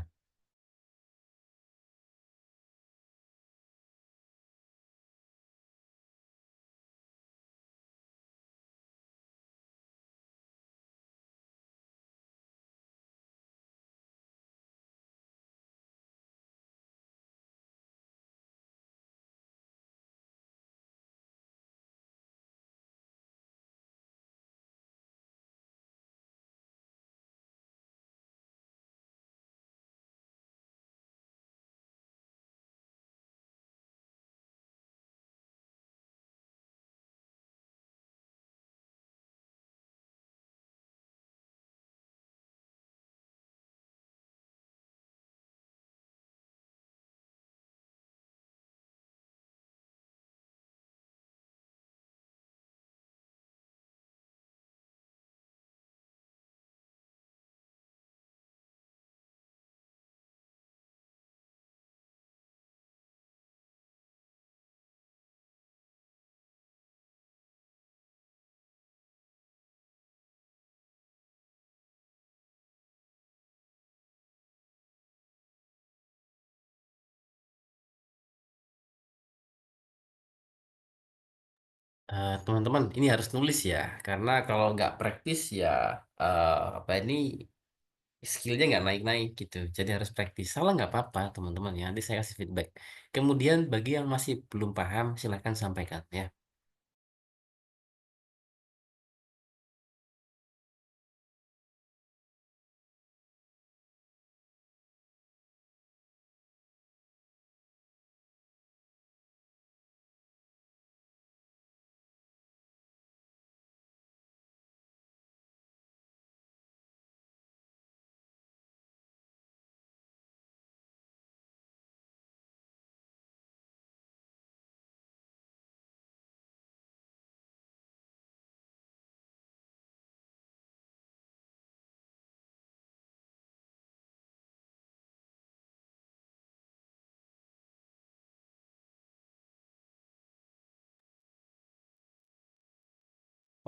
Teman-teman, ini harus nulis ya, karena kalau nggak praktis ya apa ini skillnya nggak naik-naik gitu. Jadi harus praktis. Salah nggak apa-apa, teman-teman ya. Nanti saya kasih feedback. Kemudian bagi yang masih belum paham, silahkan sampaikan ya.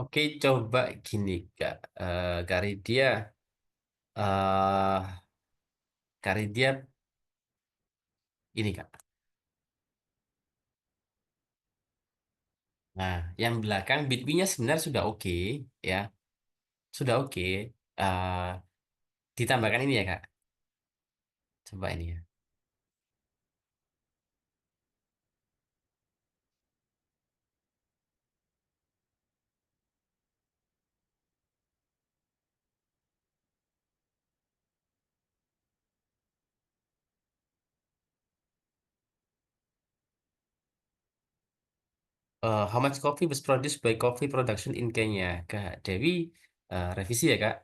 Oke, coba gini, Kak. Kak Ridya, eh Kak Ridya, ini Kak. Nah, yang belakang Bitwin-nya sebenarnya sudah oke, ya, sudah oke. Eh, Ditambahkan ini ya Kak, coba ini ya. How much coffee was produced by coffee production in Kenya? Kak Dewi, revisi ya Kak.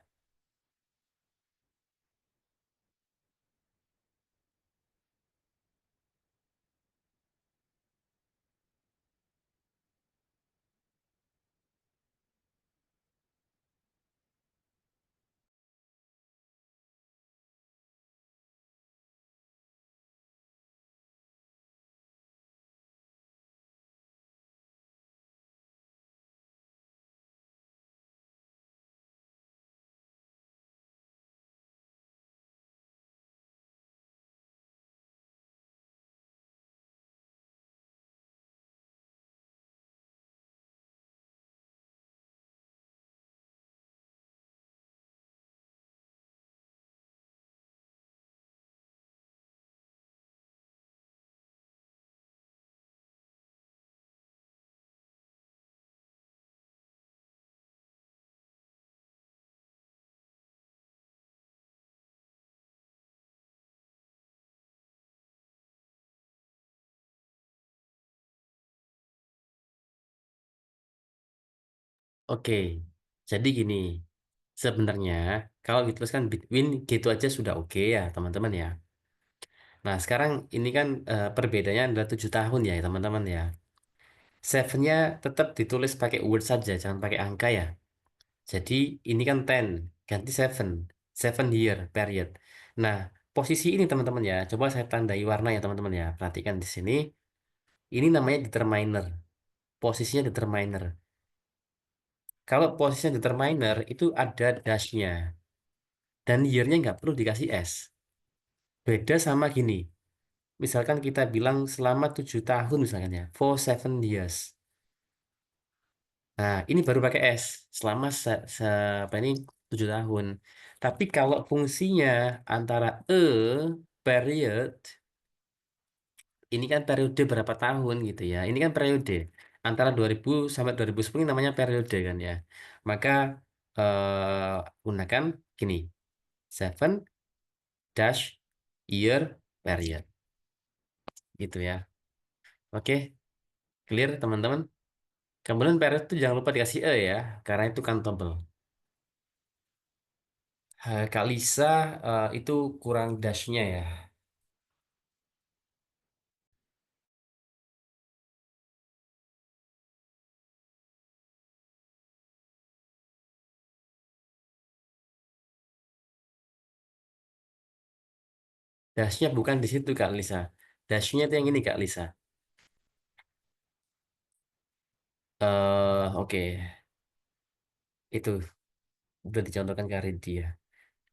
Oke, jadi gini, sebenarnya kalau dituliskan Bitwin gitu aja sudah oke ya teman-teman ya. Nah sekarang ini kan perbedaannya adalah 7 tahun ya teman-teman ya. Seven-nya tetap ditulis pakai word saja, jangan pakai angka ya. Jadi ini kan 10, ganti seven, 7 year period. Nah, posisi ini teman-teman ya, coba saya tandai warna ya teman-teman ya. Perhatikan di sini, ini namanya determiner. Posisinya determiner. Kalau posisinya determiner itu ada dash-nya. Dan year-nya nggak perlu dikasih S. Beda sama gini. Misalkan kita bilang selama 7 tahun misalkan ya, for 7 years. Nah, ini baru pakai S selama apa ini 7 tahun. Tapi kalau fungsinya antara period, ini kan periode berapa tahun gitu ya. Ini kan periode antara 2000 sampai 2010 ini namanya periode kan ya. Maka gunakan gini, 7 dash year period gitu ya. Oke, clear teman-teman. Kemudian period itu jangan lupa dikasih E ya, karena itu countable. Kak Lisa, itu kurang dashnya ya. Dashnya bukan di situ Kak Lisa. Dashnya itu yang ini Kak Lisa. Oke, itu udah dicontohkan ke Rindy ya.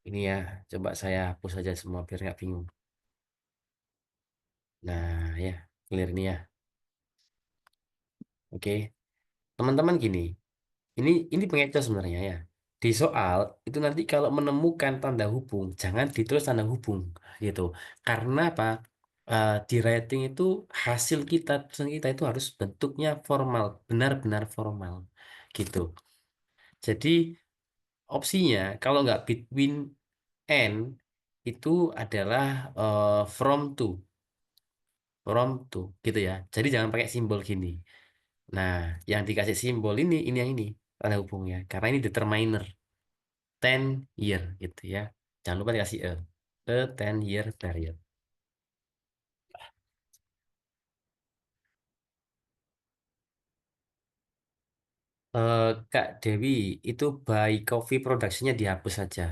Ini ya, coba saya hapus aja semua biar nggak bingung. Nah ya, clear ini ya. Oke, teman-teman gini. Ini pengecoh sebenarnya ya. Di soal itu nanti kalau menemukan tanda hubung, jangan ditulis tanda hubung gitu. Karena apa? Di writing itu hasil kita, tulisan kita itu harus bentuknya formal, benar-benar formal gitu. Jadi opsinya kalau nggak between and itu adalah from to gitu ya. Jadi jangan pakai simbol gini. Nah, yang dikasih simbol ini yang ini tanda hubungnya. Karena ini determiner 10 year gitu ya. Jangan lupa dikasih a 10 year period. Kak Dewi, itu by coffee production-nya dihapus saja.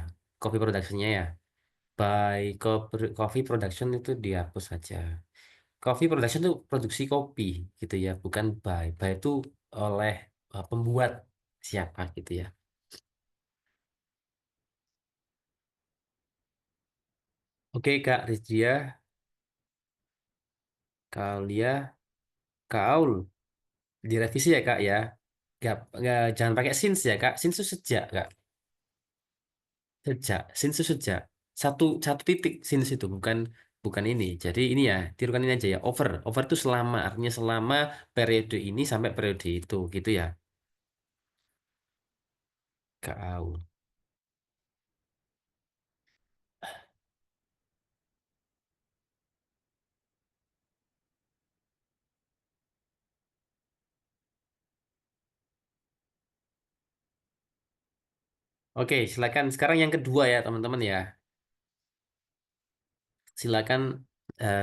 Coffee production-nya ya. By coffee production itu dihapus saja. Coffee production itu produksi kopi gitu ya, bukan by. By itu oleh pembuat siapa gitu ya. Oke Kak Rizdia, Kaulia, Kaul. Direvisi ya Kak ya. Nggak, jangan pakai since ya Kak. Since itu sejak Kak. Sejak. Since itu sejak. Satu satu titik since itu bukan bukan ini. Jadi ini ya tirukan ini aja ya. Over. Over itu selama. Artinya selama periode ini sampai periode itu gitu ya. Kak Au. Oke, silakan sekarang yang kedua ya teman-teman ya. Silakan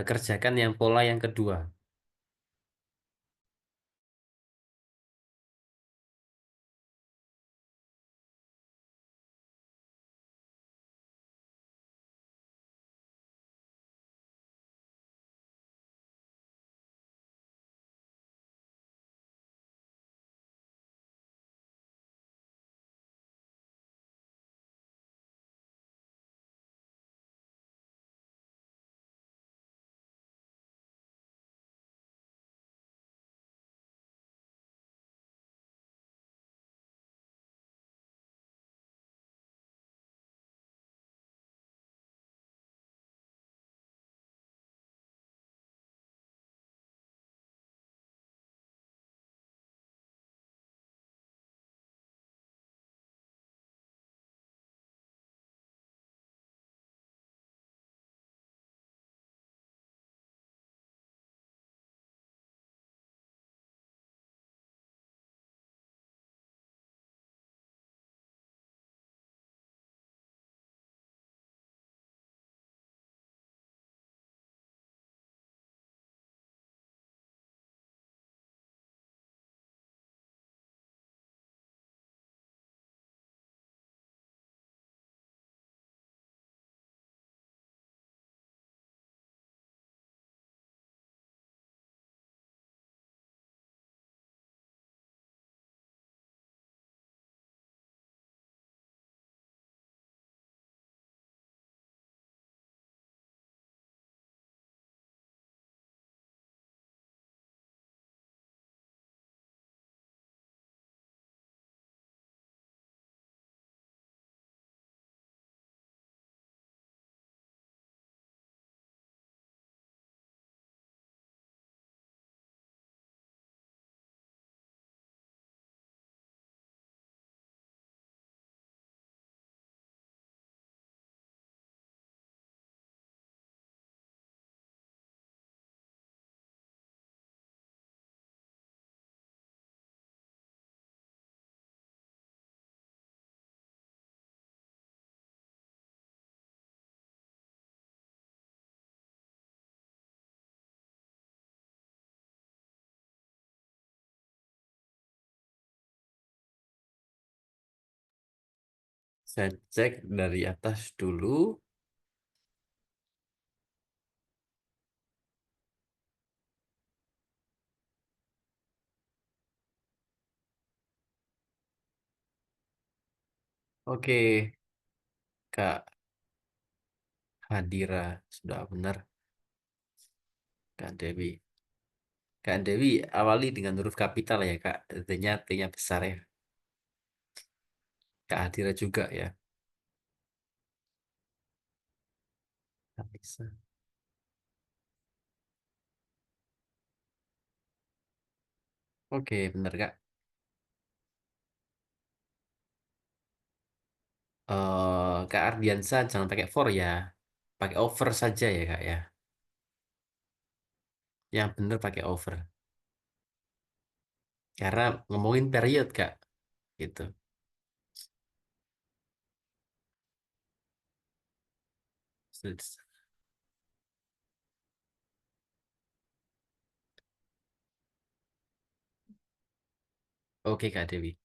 kerjakan yang pola yang kedua. Saya cek dari atas dulu. Oke, Kak Hadira sudah benar. Kak Dewi. Kak Dewi awali dengan huruf kapital ya Kak. T-nya besar ya. Kak Hadira juga ya. Kak Lisa. Oke, benar Kak. Kak Ardiansa jangan pakai for ya. Pakai over saja ya Kak ya. Yang benar pakai over. Karena ngomongin period Kak. Gitu. Oke Kak Dewi.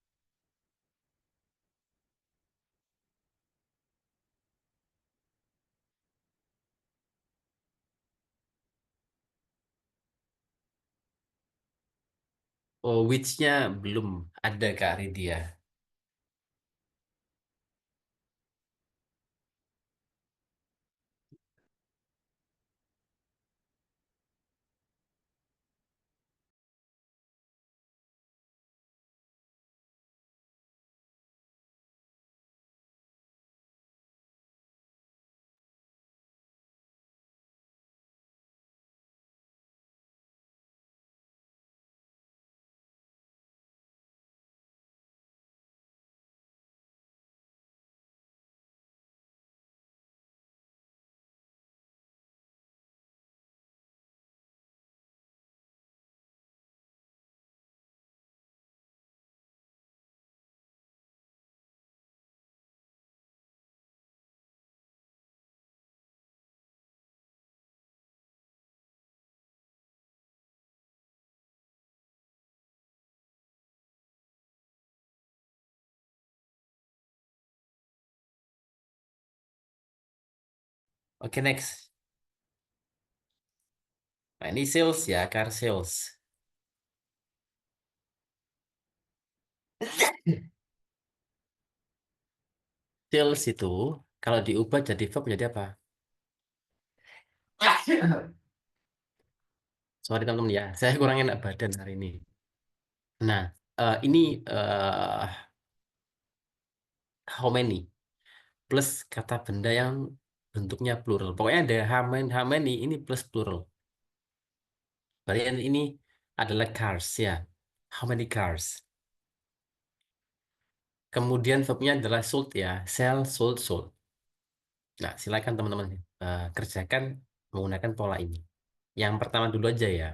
Oh, which-nya belum ada Kak Ridia. Oke, next. Nah, ini sales ya, car sales. Sales itu kalau diubah jadi verb menjadi apa? Sorry teman-teman ya, saya kurang enak badan hari ini. Nah, ini how many plus kata benda yang bentuknya plural. Pokoknya ada how many ini plus plural. Berarti ini adalah cars ya. How many cars? Kemudian verbnya adalah sold ya. Sell, sold, sold. Nah, silakan teman-teman kerjakan menggunakan pola ini. Yang pertama dulu aja ya.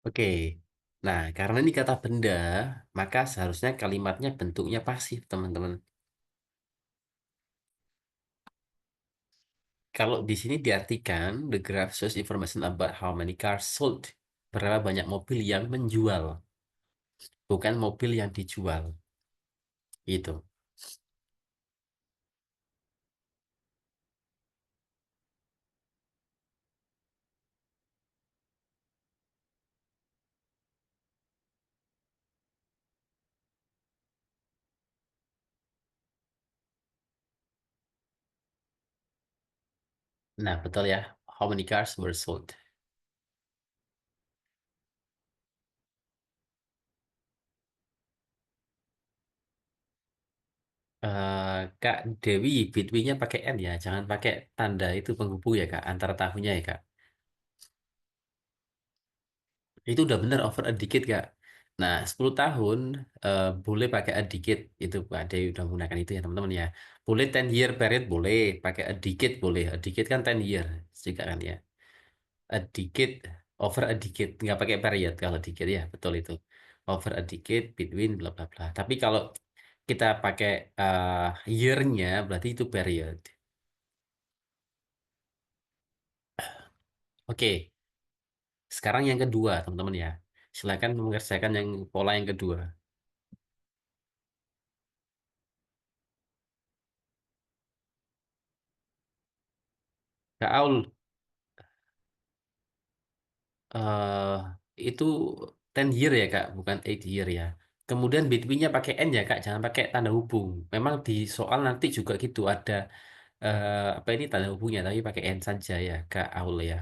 Oke. Nah, karena ini kata benda, maka seharusnya kalimatnya bentuknya pasif, teman-teman. Kalau di sini diartikan, the graph shows information about how many cars sold. Berapa banyak mobil yang menjual, bukan mobil yang dijual. Itu. Nah, betul ya. How many cars were sold? Kak Dewi, between-nya pakai N ya. Jangan pakai tanda itu penghubung ya, Kak. Antara tahunnya ya, Kak. Itu udah bener over a decade, Kak. Nah, 10 tahun boleh pakai a decade. Itu Pak Dewi udah menggunakan itu ya, teman-teman ya. Boleh 10 year period, boleh. Pakai a decade, boleh. A decade kan 10 year juga kan ya. A decade, over a decade. Nggak pakai period kalau decade ya, betul itu. Over a decade, between, bla bla bla. Tapi kalau kita pakai year-nya, berarti itu period. Oke, sekarang yang kedua, teman-teman ya. Silakan mengerjakan yang pola yang kedua. Kak Aul, eh itu 10 year ya Kak, bukan 8 year ya. Kemudian between-nya pakai N ya Kak, jangan pakai tanda hubung. Memang di soal nanti juga gitu ada apa ini tanda hubungnya, tapi pakai N saja ya Kak Aul ya.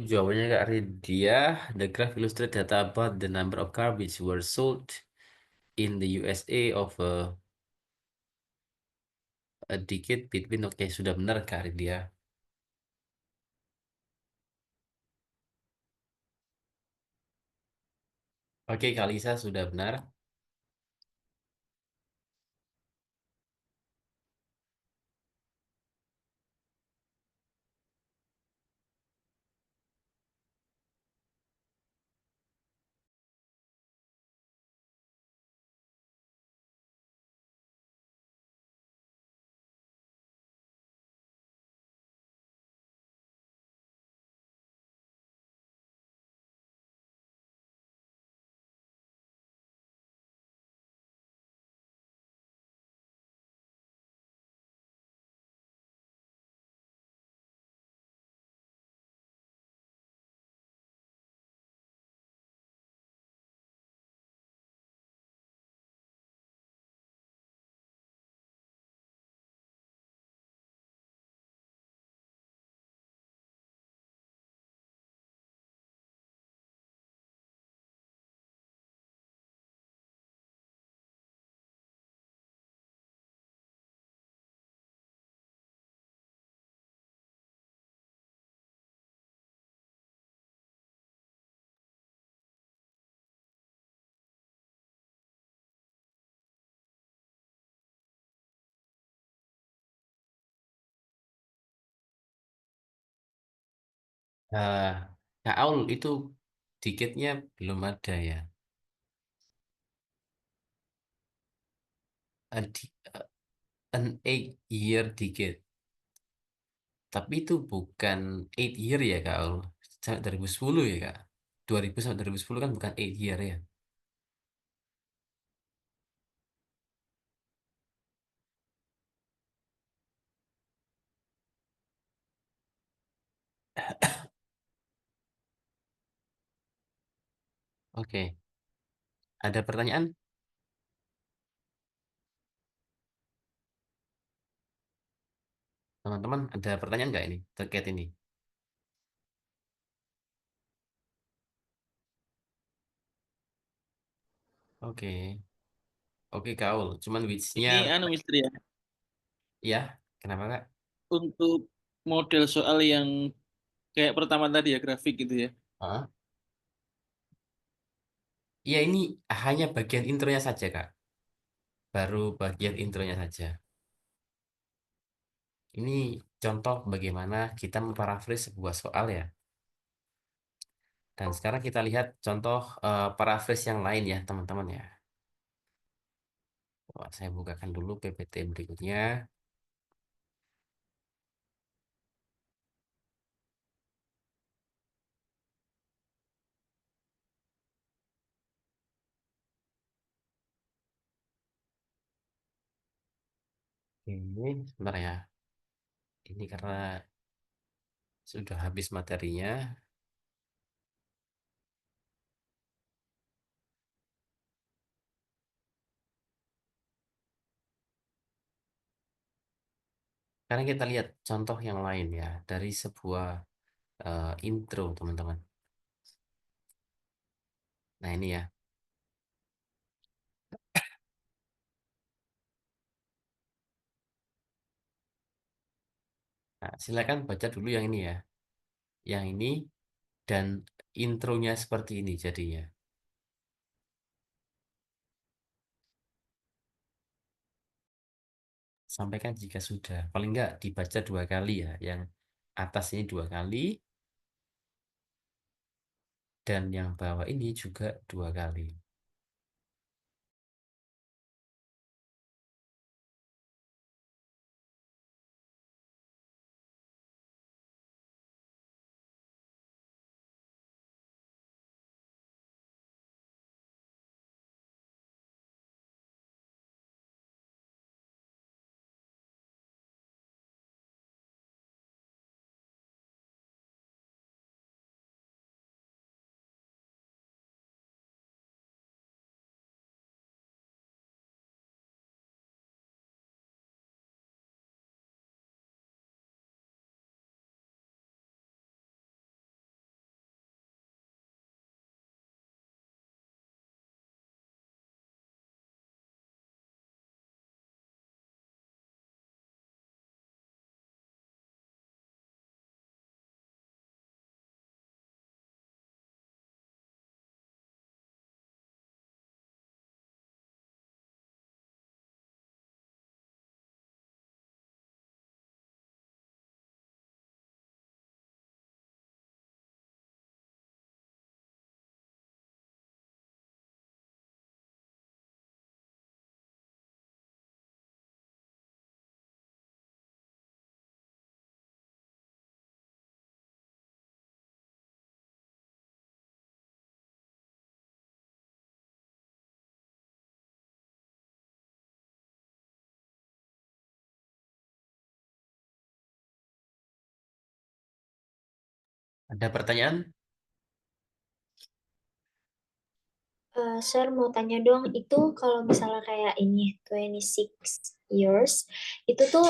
Jawabannya Kak Ridya, the graph illustrate data about the number of cars which were sold in the USA of a decade between. Oke, sudah benar Kak Ridya. Oke, Kak Lisa sudah benar. Eh, Kak Aul itu dikitnya belum ada ya. A di- An 8 year decade. Tapi itu bukan 8 year ya Kak Aul. Sampai 2010 ya Kak. 2000 sampai 2010 kan bukan 8 year ya. Oke. Ada pertanyaan? Teman-teman, ada pertanyaan nggak ini terkait ini? Oke. Oke Kak Aul. Cuman which-nya Ini anu misteri ya. ya. Kenapa Kak? Untuk model soal yang kayak pertama tadi ya, grafik gitu ya. Hah? Ya ini hanya bagian intronya saja Kak. Baru bagian intronya saja. Ini contoh bagaimana kita memparafrases sebuah soal ya. Dan sekarang kita lihat contoh paraphrase yang lain ya, teman-teman ya. Wah, saya bukakan dulu PPT berikutnya. Ini sebentar ya. Ini karena sudah habis materinya. Sekarang kita lihat contoh yang lain ya dari sebuah intro, teman-teman. Nah, ini ya. Nah, silakan baca dulu yang ini ya. Yang ini dan intronya seperti ini jadinya. Sampaikan jika sudah. Paling enggak dibaca 2 kali ya. Yang atas ini 2 kali dan yang bawah ini juga 2 kali. Ada pertanyaan? Sir mau tanya dong, itu kalau misalnya kayak ini 26 years, itu tuh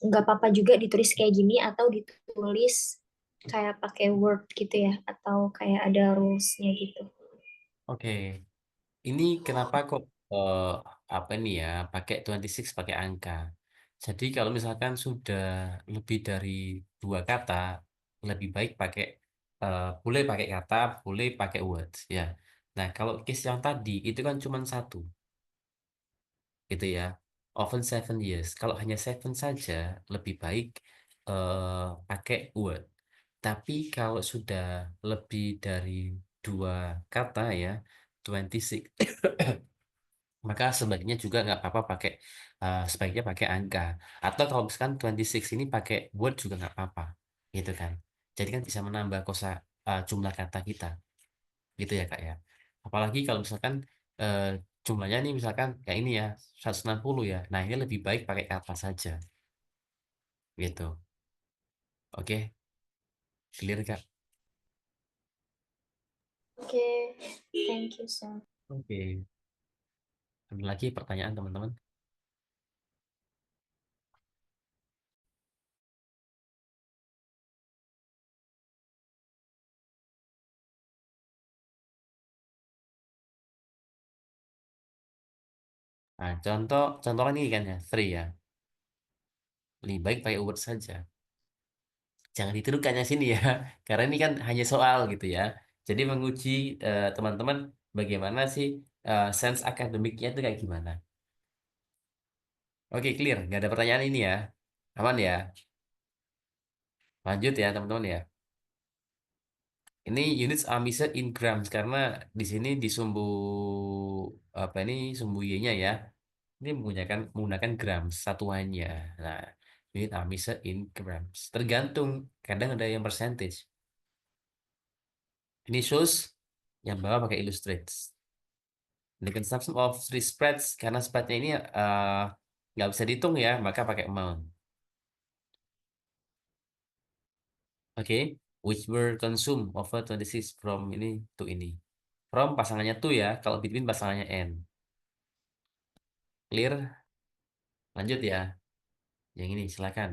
nggak apa-apa juga ditulis kayak gini atau ditulis kayak pakai Word gitu ya, atau kayak ada rules-nya gitu. Oke. Ini kenapa kok apa ini ya pakai 26 pakai angka. Jadi kalau misalkan sudah lebih dari 2 kata, lebih baik pakai boleh pakai kata, boleh pakai words ya. Nah, kalau case yang tadi itu kan cuma satu, gitu ya. Often 7 years. Kalau hanya 7 saja, lebih baik pakai word. Tapi kalau sudah lebih dari dua kata ya, 26, maka sebaiknya juga nggak apa-apa pakai sebaiknya pakai angka. Atau kalau misalkan 26 ini pakai word juga nggak apa-apa, gitu kan. Jadi kan bisa menambah jumlah kata kita, gitu ya Kak ya. Apalagi kalau misalkan eh, jumlahnya nih misalkan kayak ini ya 160 ya. Nah, ini lebih baik pakai kata saja, gitu. Oke, clear Kak. Oke, thank you, sir. Oke. Ada lagi pertanyaan teman-teman? Nah, contoh contoh ini kan ya, free ya. Lebih baik pakai word saja. Jangan ditirukan yang sini ya, karena ini kan hanya soal gitu ya. Jadi menguji teman-teman bagaimana sih sense akademiknya itu kayak gimana. Oke, clear. Nggak ada pertanyaan ini ya. Aman ya. Lanjut ya teman-teman ya. Ini units are measured in grams karena di sini di sumbu apa ini sumbu Y-nya ya. Ini menggunakan gram satuannya. Nah, unit are measured in grams. Tergantung, kadang ada yang percentage. Ini shows yang bawah pakai illustrates. The consumption of three spreads karena spreadnya ini nggak bisa dihitung ya, maka pakai amount. Oke, which were consumed over 26 from ini to ini. From pasangannya to ya, kalau between pasangannya n. Clear? Lanjut ya. Yang ini silakan.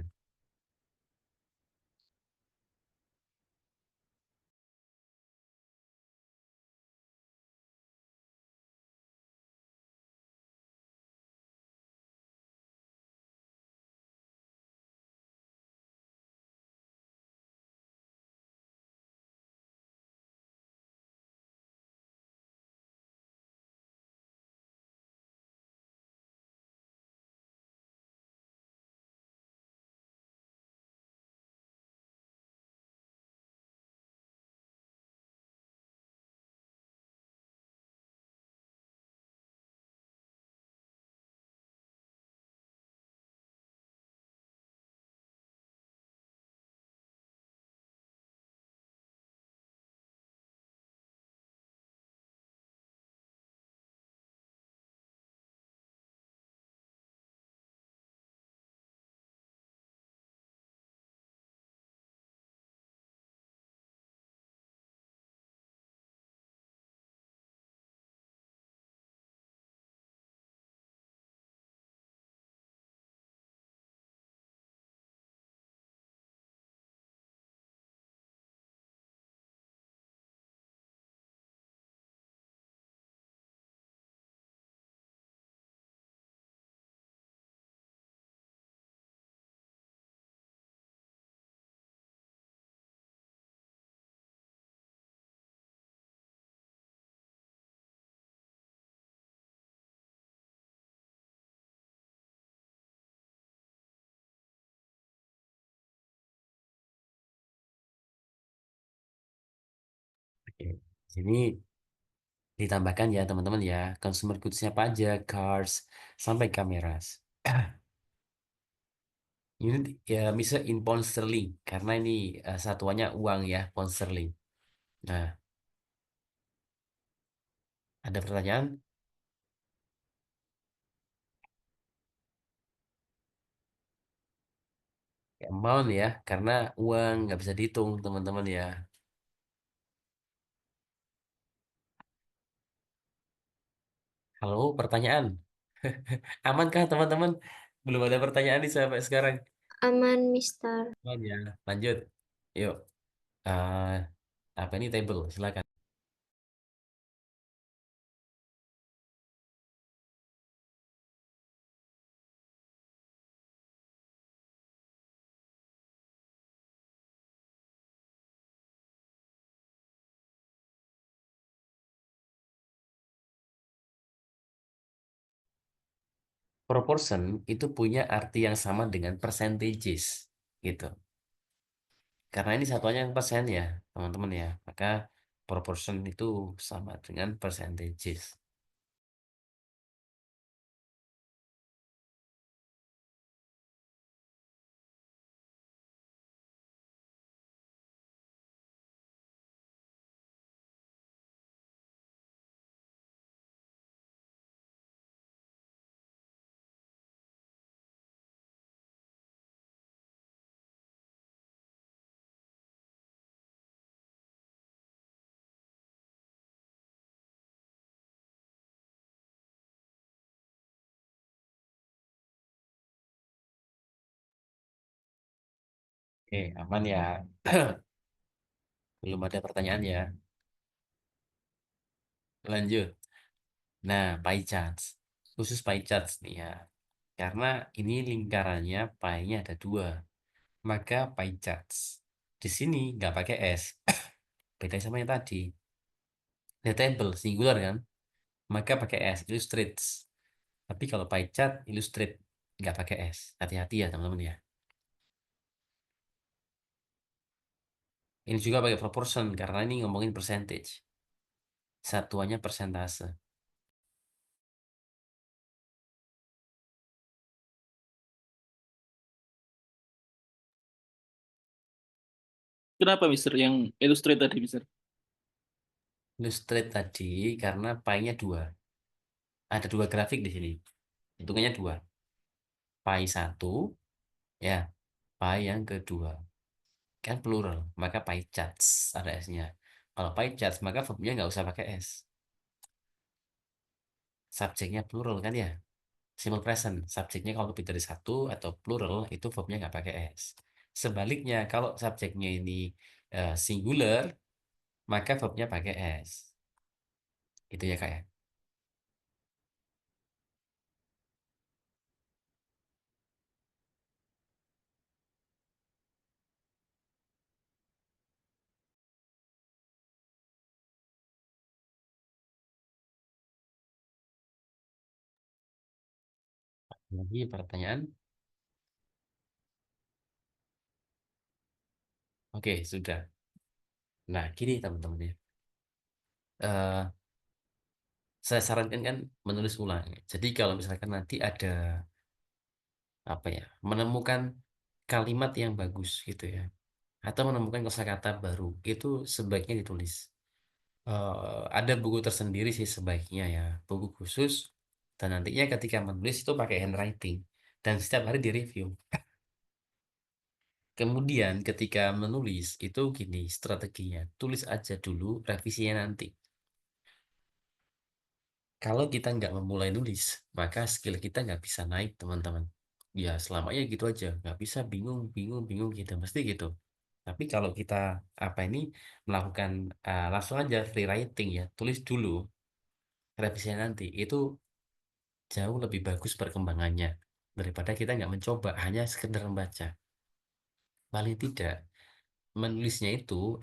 Oke. Sini ditambahkan ya teman-teman ya. Consumer goods apa aja? Cars sampai kameras. Unit ya bisa in pound sterling karena ini satuannya uang ya, pound sterling. Nah, ada pertanyaan? Amount ya, karena uang nggak bisa dihitung teman-teman ya. Halo, pertanyaan. Amankah teman-teman? Belum ada pertanyaan nih sampai sekarang. Aman, Mister. Aman ya. Lanjut. Yuk. Eh, apa ini table? Silakan. Proportion itu punya arti yang sama dengan percentages, gitu. Karena ini satuannya yang persen ya, teman-teman ya. Maka proportion itu sama dengan percentages. Oke, aman ya. Belum ada pertanyaan ya. Lanjut. Nah, pie charts. Khusus pie charts nih ya. Karena ini lingkarannya pie-nya ada dua. Maka pie charts. Di sini nggak pakai S. Beda sama yang tadi. Ini table, singular kan? Maka pakai S, illustrates. Tapi kalau pie chart, illustrate. Nggak pakai S. Hati-hati ya teman-teman ya. Ini juga pakai proportion, karena ini ngomongin percentage. Satuannya persentase. Kenapa Mister yang illustrate tadi Mister? Illustrate tadi karena pie-nya dua. Ada dua grafik di sini. Hitungannya dua. Pie satu, ya. Pie yang kedua. Kan plural, maka pie charts ada S-nya. Kalau pie charts, maka verbnya nggak usah pakai S. Subjeknya plural kan ya. Simple present. Subjeknya kalau lebih dari satu atau plural, itu verbnya nggak pakai S. Sebaliknya, kalau subjeknya ini singular, maka verbnya pakai S. Itu ya kak ya. Lagi pertanyaan? Oke, sudah. Nah, gini teman-teman ya. Eh, saya sarankan kan menulis ulang. Jadi kalau misalkan nanti ada apa ya, menemukan kalimat yang bagus gitu ya, atau menemukan kosakata baru, itu sebaiknya ditulis. Ada buku tersendiri sih sebaiknya ya, buku khusus. Dan nantinya ketika menulis itu pakai handwriting dan setiap hari direview. Kemudian ketika menulis itu gini strateginya, tulis aja dulu, revisinya nanti. Kalau kita nggak memulai nulis, maka skill kita nggak bisa naik, teman-teman. Ya, selamanya gitu aja. Nggak bisa, bingung, bingung, bingung gitu. Mesti gitu. Tapi kalau kita apa ini melakukan langsung aja free writing ya, tulis dulu, revisinya nanti. Itu jauh lebih bagus perkembangannya daripada kita nggak mencoba, hanya sekedar membaca. Paling tidak, menulisnya itu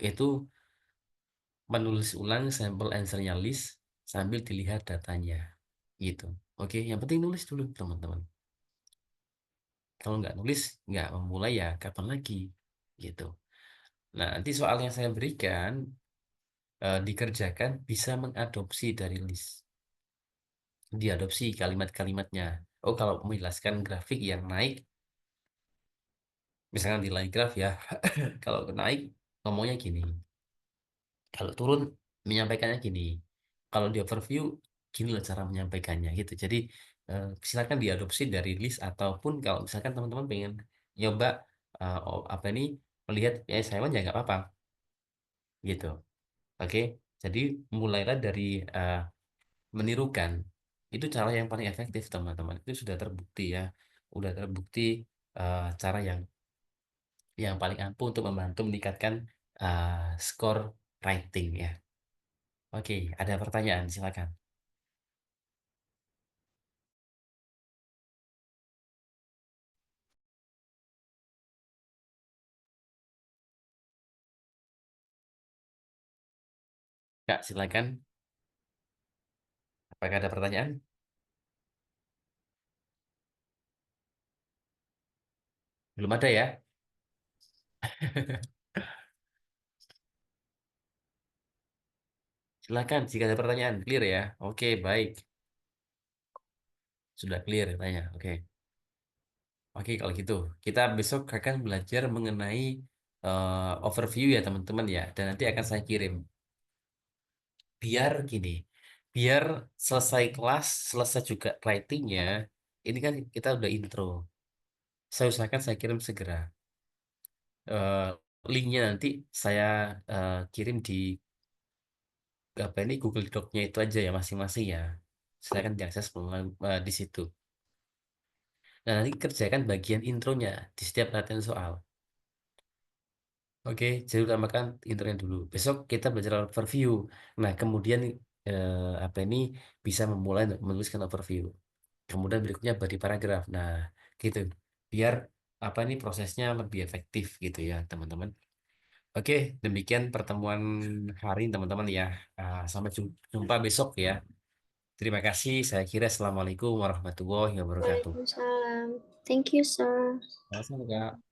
menulis ulang sampel answernya list sambil dilihat datanya. Gitu. Oke, yang penting nulis dulu, teman-teman. Kalau nggak nulis, nggak memulai ya kapan lagi gitu. Nah, nanti soal yang saya berikan dikerjakan bisa mengadopsi dari list. Diadopsi kalimat-kalimatnya. Oh, kalau menjelaskan grafik yang naik, misalkan di line graph ya, kalau naik ngomongnya gini. Kalau turun menyampaikannya gini. Kalau di overview, gini loh cara menyampaikannya gitu. Jadi silakan diadopsi dari list ataupun kalau misalkan teman-teman pengen nyoba apa ini melihat ya saya ya nggak apa-apa gitu. Oke, jadi mulailah dari eh, menirukan. Itu cara yang paling efektif teman-teman. Itu sudah terbukti ya, udah terbukti cara yang paling ampuh untuk membantu meningkatkan skor writing ya. Oke, ada pertanyaan silakan. Kak, silakan. Apakah ada pertanyaan? Belum ada ya? Silakan jika ada pertanyaan. Clear ya? Oke, baik. Sudah clear tanya. Oke. Oke, kalau gitu kita besok akan belajar mengenai overview ya teman-teman ya. Dan nanti akan saya kirim. Biar gini, biar selesai kelas, selesai juga writingnya. Ini kan kita udah intro. Saya usahakan saya kirim segera. Eh, Linknya nanti saya kirim di apa ini Google Doc-nya itu aja ya masing-masing ya. Saya akan diakses di situ. Nah, nanti kerjakan bagian intronya di setiap latihan soal. Oke, jadi utamakan intronya dulu. Besok kita belajar overview. Nah, kemudian apa ini bisa memulai untuk menuliskan overview. Kemudian berikutnya body paragraf. Nah, gitu. Biar apa ini prosesnya lebih efektif gitu ya, teman-teman. Oke, demikian pertemuan hari ini, teman-teman ya. Sampai jumpa besok ya. Terima kasih. Saya kira Assalamualaikum warahmatullahi wabarakatuh. Waalaikumsalam. Thank you, sir. Sama-sama, Kak.